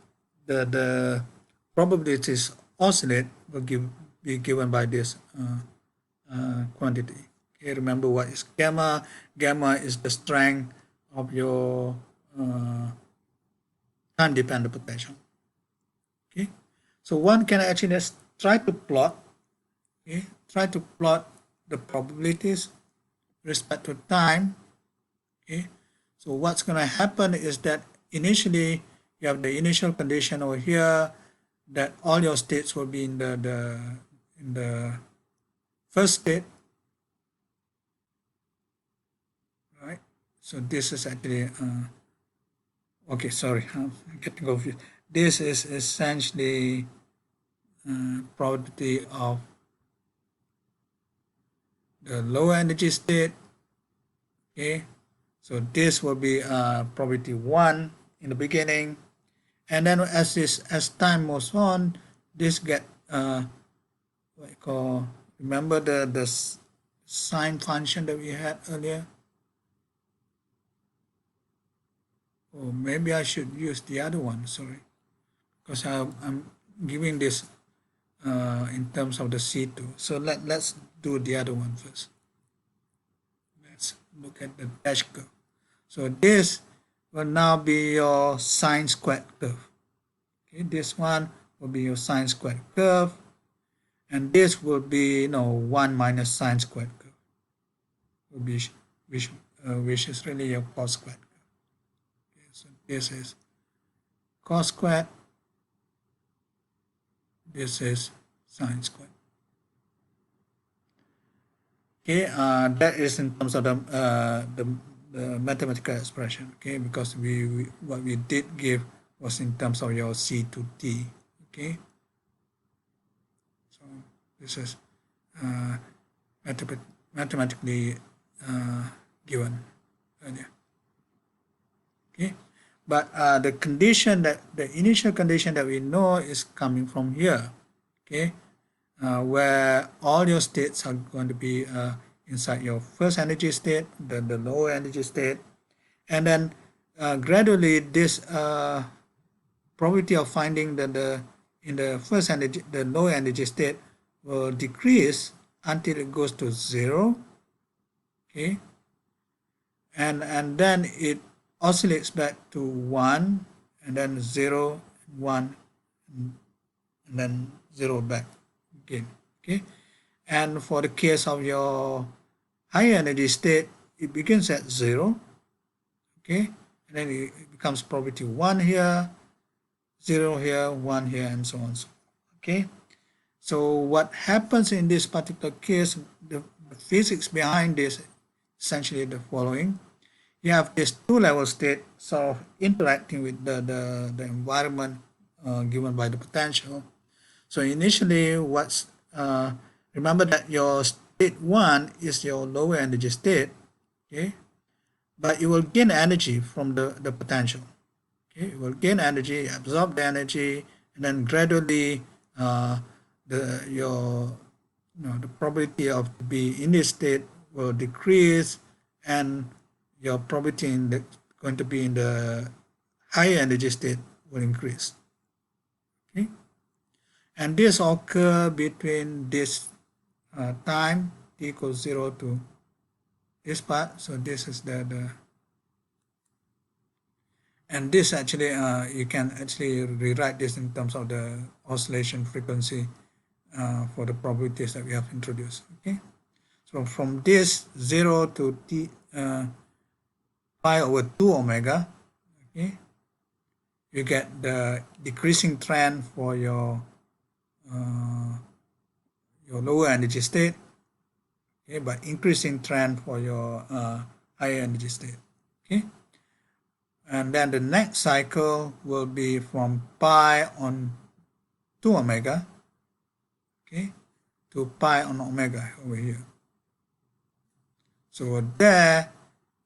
the probabilities oscillate, will be given by this quantity. Okay, remember what is gamma? Gamma is the strength of your time-dependent potential. Okay, so one can actually just try to plot. Okay, try to plot the probabilities respect to time. Okay, so what's going to happen is that initially you have the initial condition over here that all your states will be in the first state, right? So this is actually okay. Sorry, I'm getting confused. This is essentially probability of the low energy state. Okay, so this will be probability 1 in the beginning, and then as time moves on, this get what you call, remember the sine function that we had earlier? Or maybe I should use the other one, sorry, because I'm giving this in terms of the C2. So let's do the other one first. Let's look at the dash curve. So this will now be your sine squared curve. Okay, this one will be your sine squared curve, and this will be 1 minus sine squared curve, will be which is really your cos squared curve. Okay, so this is cos squared, this is sine squared. Okay, that is in terms of the mathematical expression. Okay, because what we did give was in terms of your C to T. Okay, so this is mathematically given earlier. Okay, but the condition the initial condition that we know is coming from here. Okay, where all your states are going to be inside your first energy state, the lower energy state, and then gradually this probability of finding in the first energy, the low energy state, will decrease until it goes to 0. Okay, and then it oscillates back to 1, and then 0, 1, and then 0 back again. Okay, and for the case of your high energy state, it begins at 0. Okay, and then it becomes probability 1 here, 0 here, 1 here, and so on. Okay, so what happens in this particular case, the physics behind this, essentially the following. You have this two-level state sort of interacting with the environment given by the potential. So initially, remember that your state 1 is your lower energy state, okay? But it will gain energy from the potential. Okay, it will gain energy, absorb the energy, and then gradually the probability of to be in this state will decrease, and your probability going to be in the higher energy state will increase. Okay, and this occur between this time t equals 0 to this part. So this is the and this actually you can actually rewrite this in terms of the oscillation frequency for the probabilities that we have introduced. Okay, So from this 0 to pi over 2 omega, okay, you get the decreasing trend for your lower energy state, okay, but increasing trend for your higher energy state, okay. And then the next cycle will be from pi on 2 omega, okay, to pi on omega over here. So there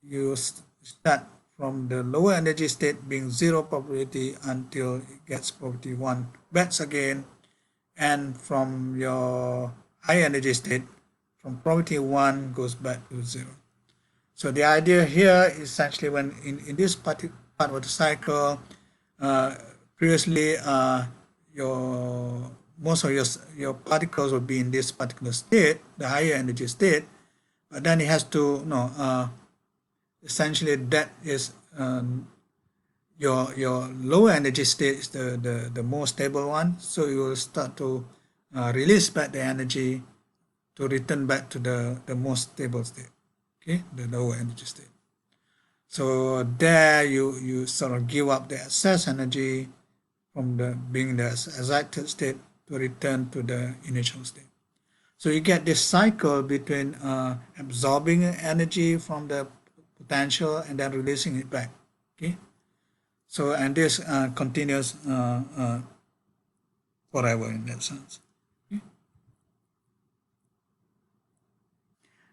you start from the lower energy state being 0 probability until it gets probability 1 back again, and from your high energy state, from probability 1 goes back to 0. So the idea here is actually when in this part of the cycle, previously most of your particles will be in this particular state, the higher energy state, but then it has to essentially that is your lower energy state is the more stable one, so you will start to release back the energy to return back to the more stable state, okay, the lower energy state. So there you sort of give up the excess energy from being the excited state to return to the initial state. So you get this cycle between absorbing energy from the potential and then releasing it back, okay. So and this continues forever in that sense. Okay?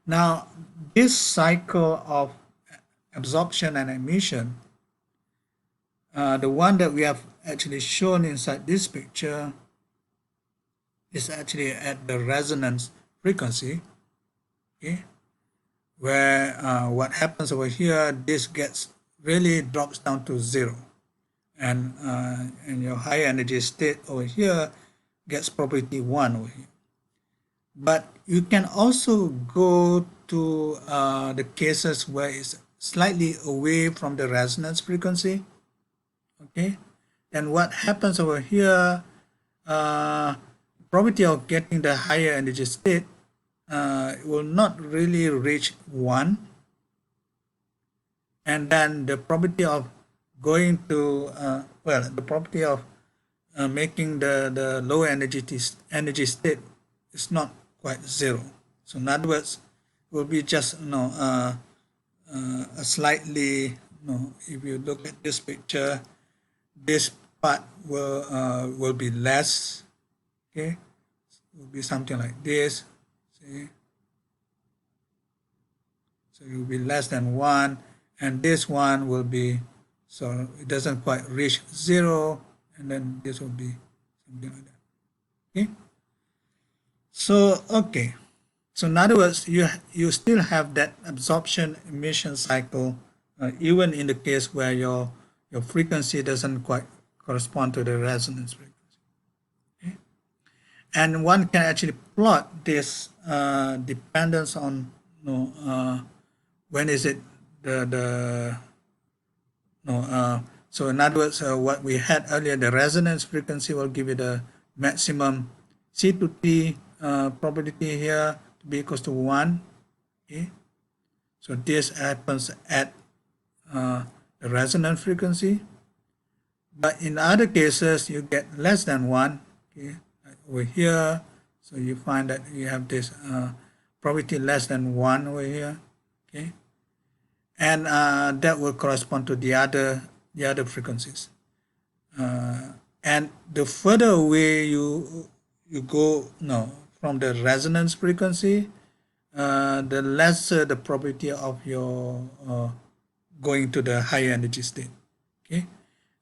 Now this cycle of absorption and emission, the one that we have actually shown inside this picture is actually at the resonance frequency, okay, where what happens over here, this gets really drops down to 0, and your high energy state over here gets probability 1 over here. But you can also go to the cases where it's slightly away from the resonance frequency, okay. And what happens over here, probability of getting the higher energy state will not really reach 1, and then the probability of going to the probability of making the lower energy state is not quite 0. So in other words, it will be just a slightly, if you look at this picture, this part will be less, okay. It will be something like this, see. So it will be less than 1, and this one will be, so it doesn't quite reach 0, and then this will be something like that, okay. So okay, so in other words, you still have that absorption emission cycle even in the case where your frequency doesn't quite correspond to the resonance frequency, okay? And one can actually plot this dependence on when is it so in other words, what we had earlier, the resonance frequency will give you the maximum C to T probability here to be equals to 1, okay. So this happens at the resonance frequency, but in other cases you get less than 1, okay, like over here. So you find that you have this probability less than 1 over here, okay, and that will correspond to the other frequencies, and the further away you go from the resonance frequency, the lesser the probability of your going to the higher energy state, okay.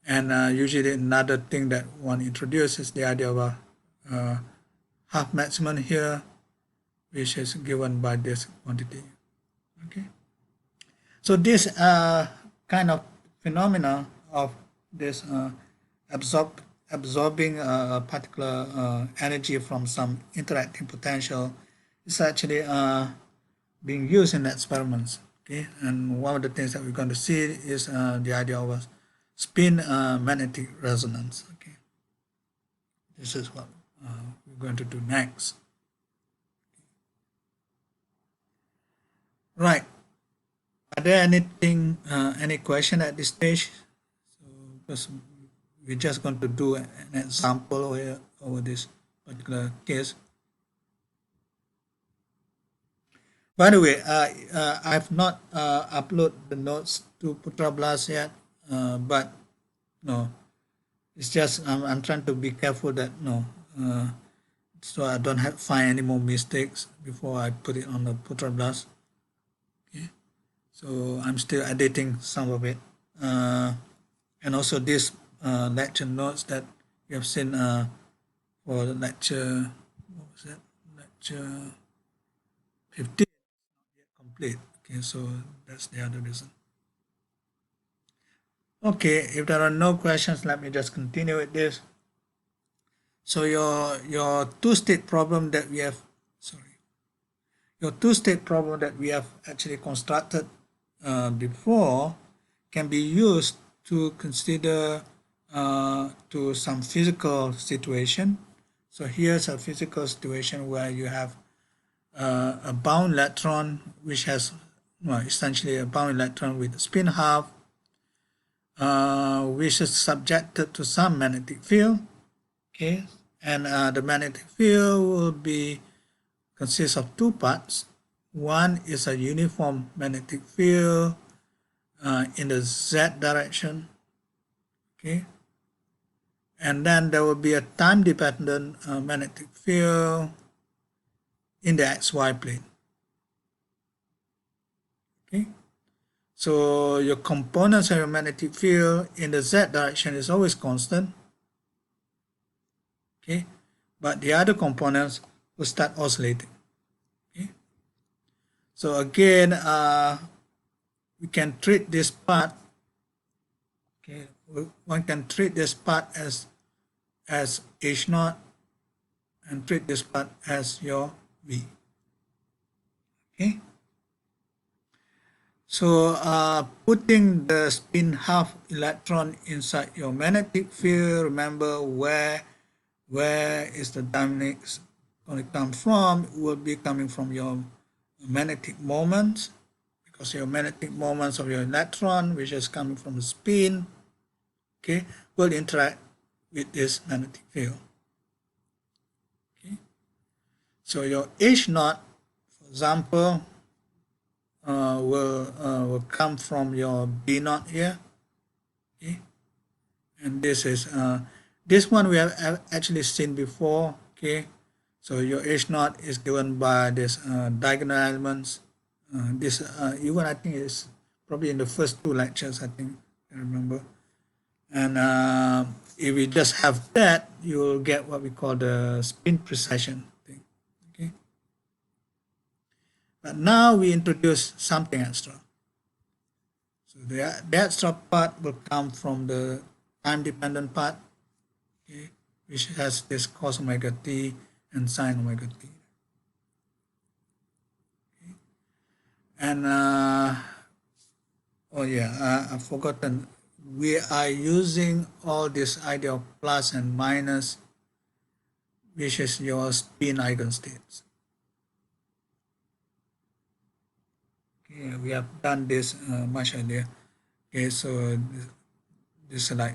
And usually another thing that one introduces the idea of a half maximum here, which is given by this quantity, okay. So this kind of phenomena of this absorbing a particular energy from some interacting potential is actually being used in experiments, okay. And one of the things that we're going to see is the idea of a spin magnetic resonance, okay. This is what we're going to do next. Right. Are there any question at this stage? So, because we're just going to do an example over this particular case. By the way, I've not uploaded the notes to Putra Blast yet, but no, it's just I'm trying to be careful that no, so I don't find any more mistakes before I put it on the Putra Blast. Okay, so I'm still editing some of it, and also this lecture notes that you have seen for the lecture. What was that? Lecture 15 complete. Okay, so that's the other reason. Okay, if there are no questions, let me just continue with this. So your two-state problem that we have, sorry, your two-state problem that we have actually constructed before can be used to consider to some physical situation. So here's a physical situation where you have a bound electron which has essentially a bound electron with a spin half which is subjected to some magnetic field. Okay, and the magnetic field will be consists of two parts. One is a uniform magnetic field in the z direction. Okay, and then there will be a time-dependent magnetic field in the xy plane. Okay, so your components of your magnetic field in the z direction is always constant. Okay, but the other components will start oscillating. Okay, so again, we can treat this part. Okay, one can treat this part as H naught and treat this part as your V. Okay. So putting the spin half electron inside your magnetic field, remember where is the dynamics going to come from? It will be coming from your magnetic moments, because your magnetic moments of your electron, which is coming from the spin, okay, will interact with this magnetic field. Okay, so your H naught, for example, will come from your B naught here. Okay, and this is this one we have actually seen before. Okay, so your H naught is given by this diagonal elements. This even I think is probably in the first two lectures, I think I remember. And if we just have that, you will get what we call the spin precession thing. Okay. But now we introduce something extra. So the extra part will come from the time-dependent part, okay, which has this cos omega t and sine omega t. Okay. And oh yeah, I've forgotten. We are using all this idea of plus and minus, which is your spin eigenstates. Okay, we have done this much earlier. Okay, so this is like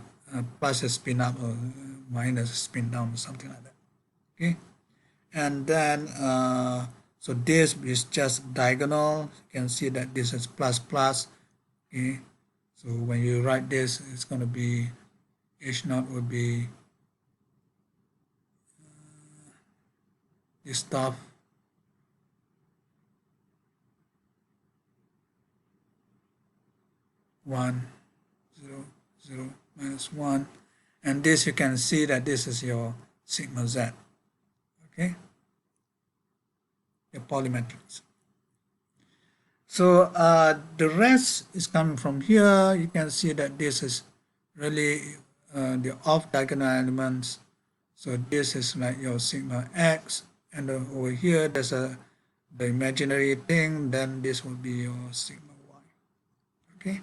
plus a spin up or minus a spin down or something like that. Okay, and then so this is just diagonal. You can see that this is plus plus. Okay, so when you write this, it's going to be H naught will be this stuff. One, zero, zero, minus one. And this you can see that this is your sigma z. Okay, your polymetrics. So the rest is coming from here. You can see that this is really the off diagonal elements. So this is like your sigma x, and over here there's the imaginary thing. Then this will be your sigma y. Okay.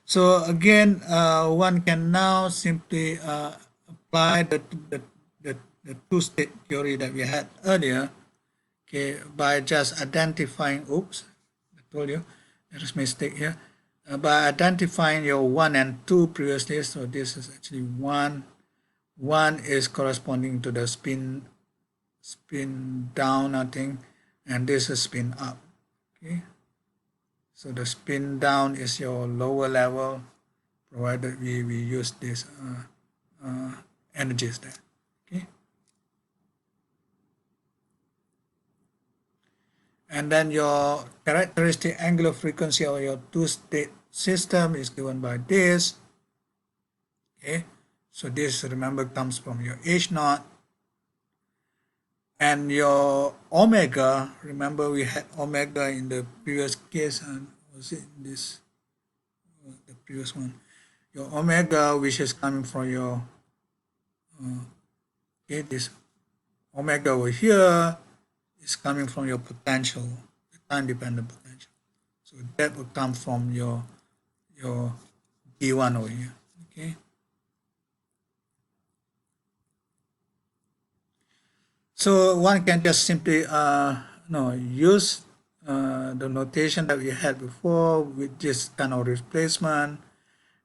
So again, one can now simply apply the two-state theory that we had earlier. okay, by just identifying, oops, I told you there is mistake here, by identifying your 1 and 2 previously. So this is actually 1 is corresponding to the spin down, I think, and this is spin up. Okay, so the spin down is your lower level, provided we use this energies there. Okay, and then your characteristic angular frequency of your two-state system is given by this. Okay, so this, remember, comes from your H naught. And your omega, remember we had omega in the previous case, and was it in this, the previous one? Your omega, which is coming from your, okay, this omega over here is coming from your potential, the time-dependent potential. So that will come from your D1 over here, okay? So one can just simply use the notation that we had before with this kind of replacement.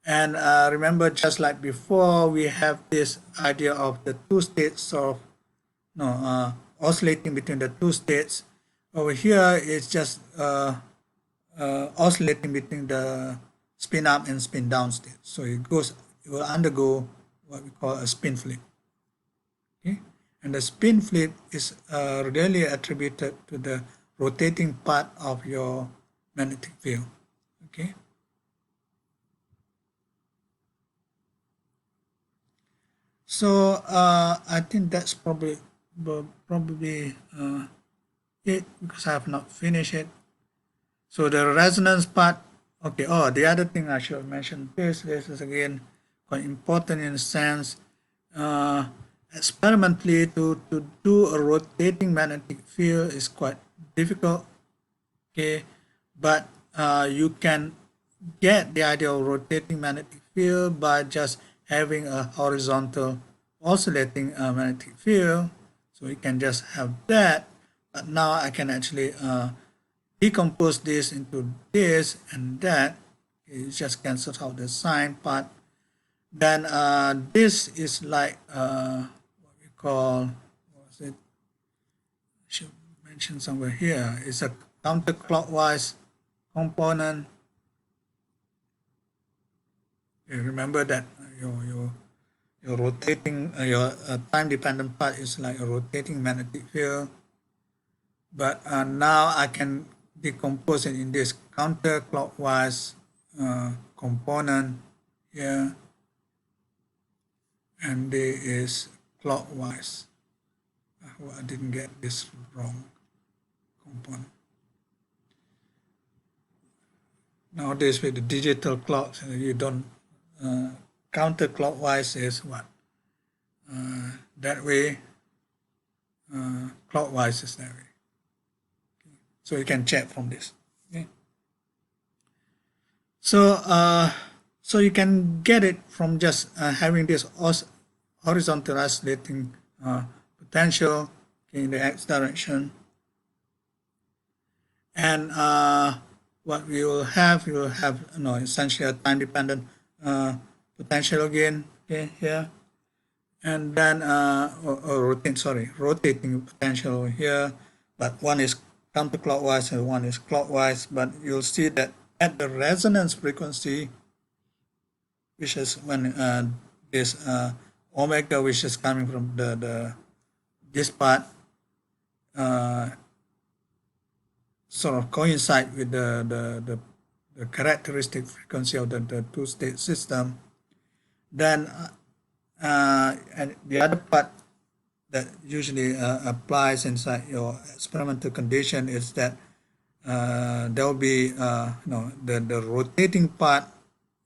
And remember, just like before, we have this idea of the two states of oscillating between the two states. Over here, it's just oscillating between the spin up and spin down state. So it will undergo what we call a spin flip. Okay, and the spin flip is really attributed to the rotating part of your magnetic field. Okay. So I think that's probably it, because I have not finished it. So the resonance part, okay. Oh, the other thing I should mention, this is again quite important in a sense. Experimentally, to do a rotating magnetic field is quite difficult. Okay, but you can get the idea of rotating magnetic field by just having a horizontal oscillating magnetic field. So you can just have that, but now I can actually decompose this into this and that. It just cancels out the sign part. Then this is like what we call, what was it? I should mention somewhere here. It's a counterclockwise component. You remember that your rotating your time-dependent part is like a rotating magnetic field. But now I can decompose it in this counterclockwise component here, and there is clockwise. I didn't get this wrong component. Nowadays with the digital clocks, you don't counterclockwise is what? That way. Clockwise is that way. Okay. So you can check from this. Okay. So so you can get it from just having this horizontal oscillating potential in the x direction, and what we will have essentially a time dependent potential again, okay, here, and then rotating potential over here, but one is counterclockwise and one is clockwise. But you'll see that at the resonance frequency, which is when this omega, which is coming from this part, sort of coincide with the characteristic frequency of the two-state system. Then and the other part that usually applies inside your experimental condition is that there will be the rotating part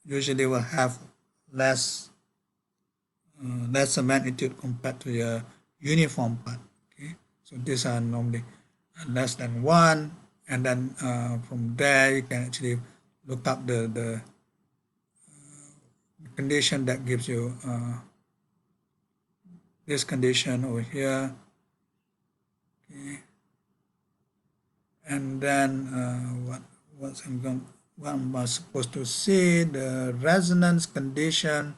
usually will have lesser magnitude compared to your uniform part. Okay, so these are normally less than 1, and then from there you can actually look up the condition that gives you this condition over here. Okay. And then what am I supposed to say? The resonance condition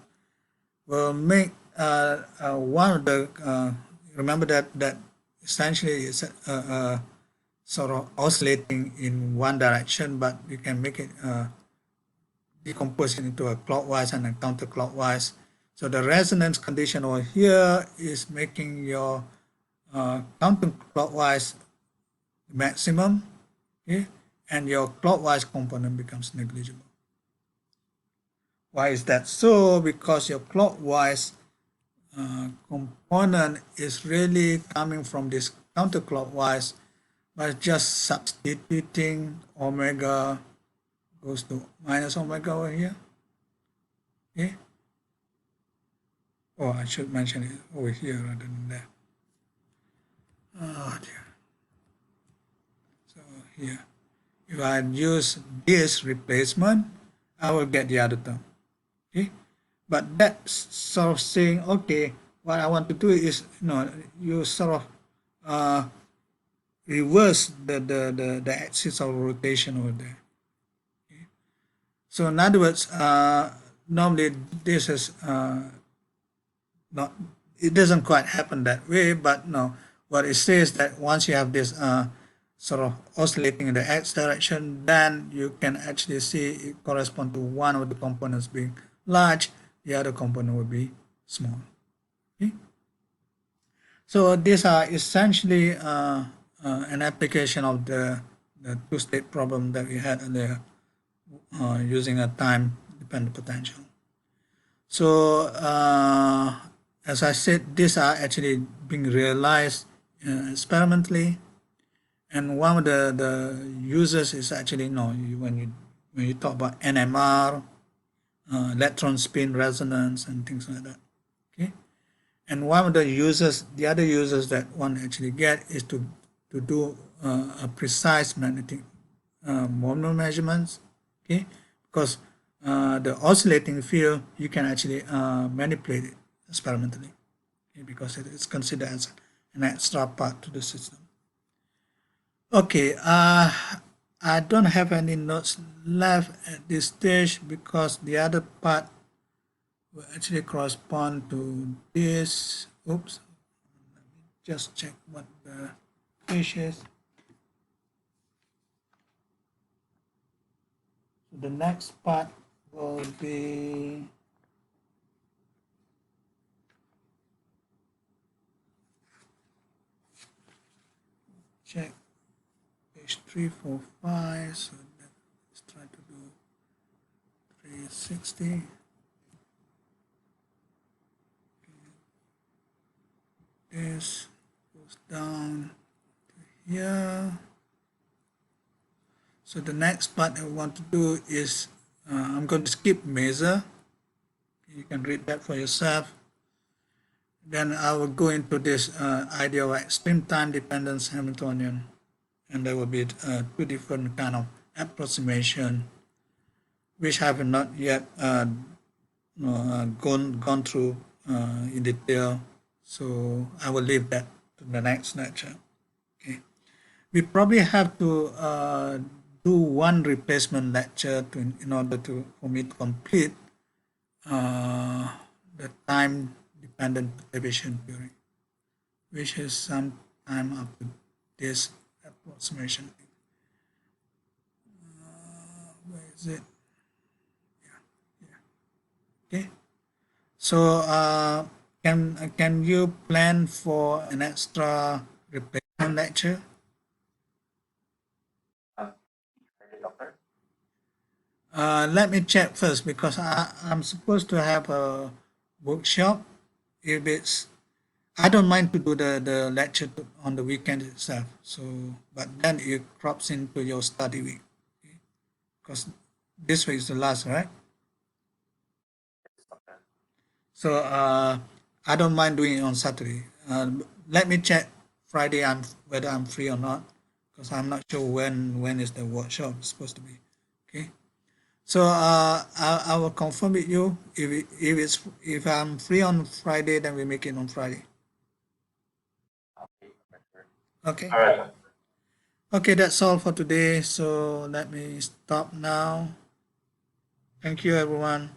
will make one of the remember that essentially is sort of oscillating in one direction, but you can make it decompose it into a clockwise and a counterclockwise. So the resonance condition over here is making your counterclockwise maximum, okay, and your clockwise component becomes negligible. Why is that so? Because your clockwise component is really coming from this counterclockwise, but just substituting omega goes to minus omega over here. Okay. Oh, I should mention it over here rather than there. Oh dear. So here, if I use this replacement, I will get the other term. Okay. But that's sort of saying, okay, what I want to do is, you sort of reverse the axis of rotation over there. Okay. So in other words, normally this is not, it doesn't quite happen that way, but no, what it says that once you have this sort of oscillating in the x direction, then you can actually see it correspond to one of the components being large, the other component will be small. Okay? So these are essentially an application of the two-state problem that we had earlier using a time-dependent potential. So as I said, these are actually being realized experimentally, and one of the users is actually when you talk about NMR, electron spin resonance and things like that. Okay, and one of the users, the other users that one actually get is to do a precise magnetic moment measurements. Okay, because the oscillating field you can actually manipulate it experimentally, okay, because it is considered as an extra part to the system. Okay, I don't have any notes left at this stage because the other part will actually correspond to this. Oops, let me just check what the fish is. So the next part will be check page 345. So let's try to do 360. This goes down to here. So the next part I want to do is I'm going to skip measure. You can read that for yourself. Then I will go into this idea of extreme time dependence Hamiltonian, and there will be two different kind of approximation, which I have not yet gone through in detail. So I will leave that to the next lecture. Okay, we probably have to do one replacement lecture in order for me to complete the time dependent perturbation theory, which is some time after this approximation. Where is it? Yeah. Okay. So can you plan for an extra replacement lecture? Let me check first because I'm supposed to have a workshop. If it's, I don't mind to do the lecture on the weekend itself. So, but then it crops into your study week, okay? Because this week is the last, right? So I don't mind doing it on Saturday. Let me check Friday whether I'm free or not, because I'm not sure when is the workshop supposed to be. Okay. So I will confirm with you if I'm free on Friday, then we make it on Friday. Okay. All right. Okay, that's all for today. So let me stop now. Thank you, everyone.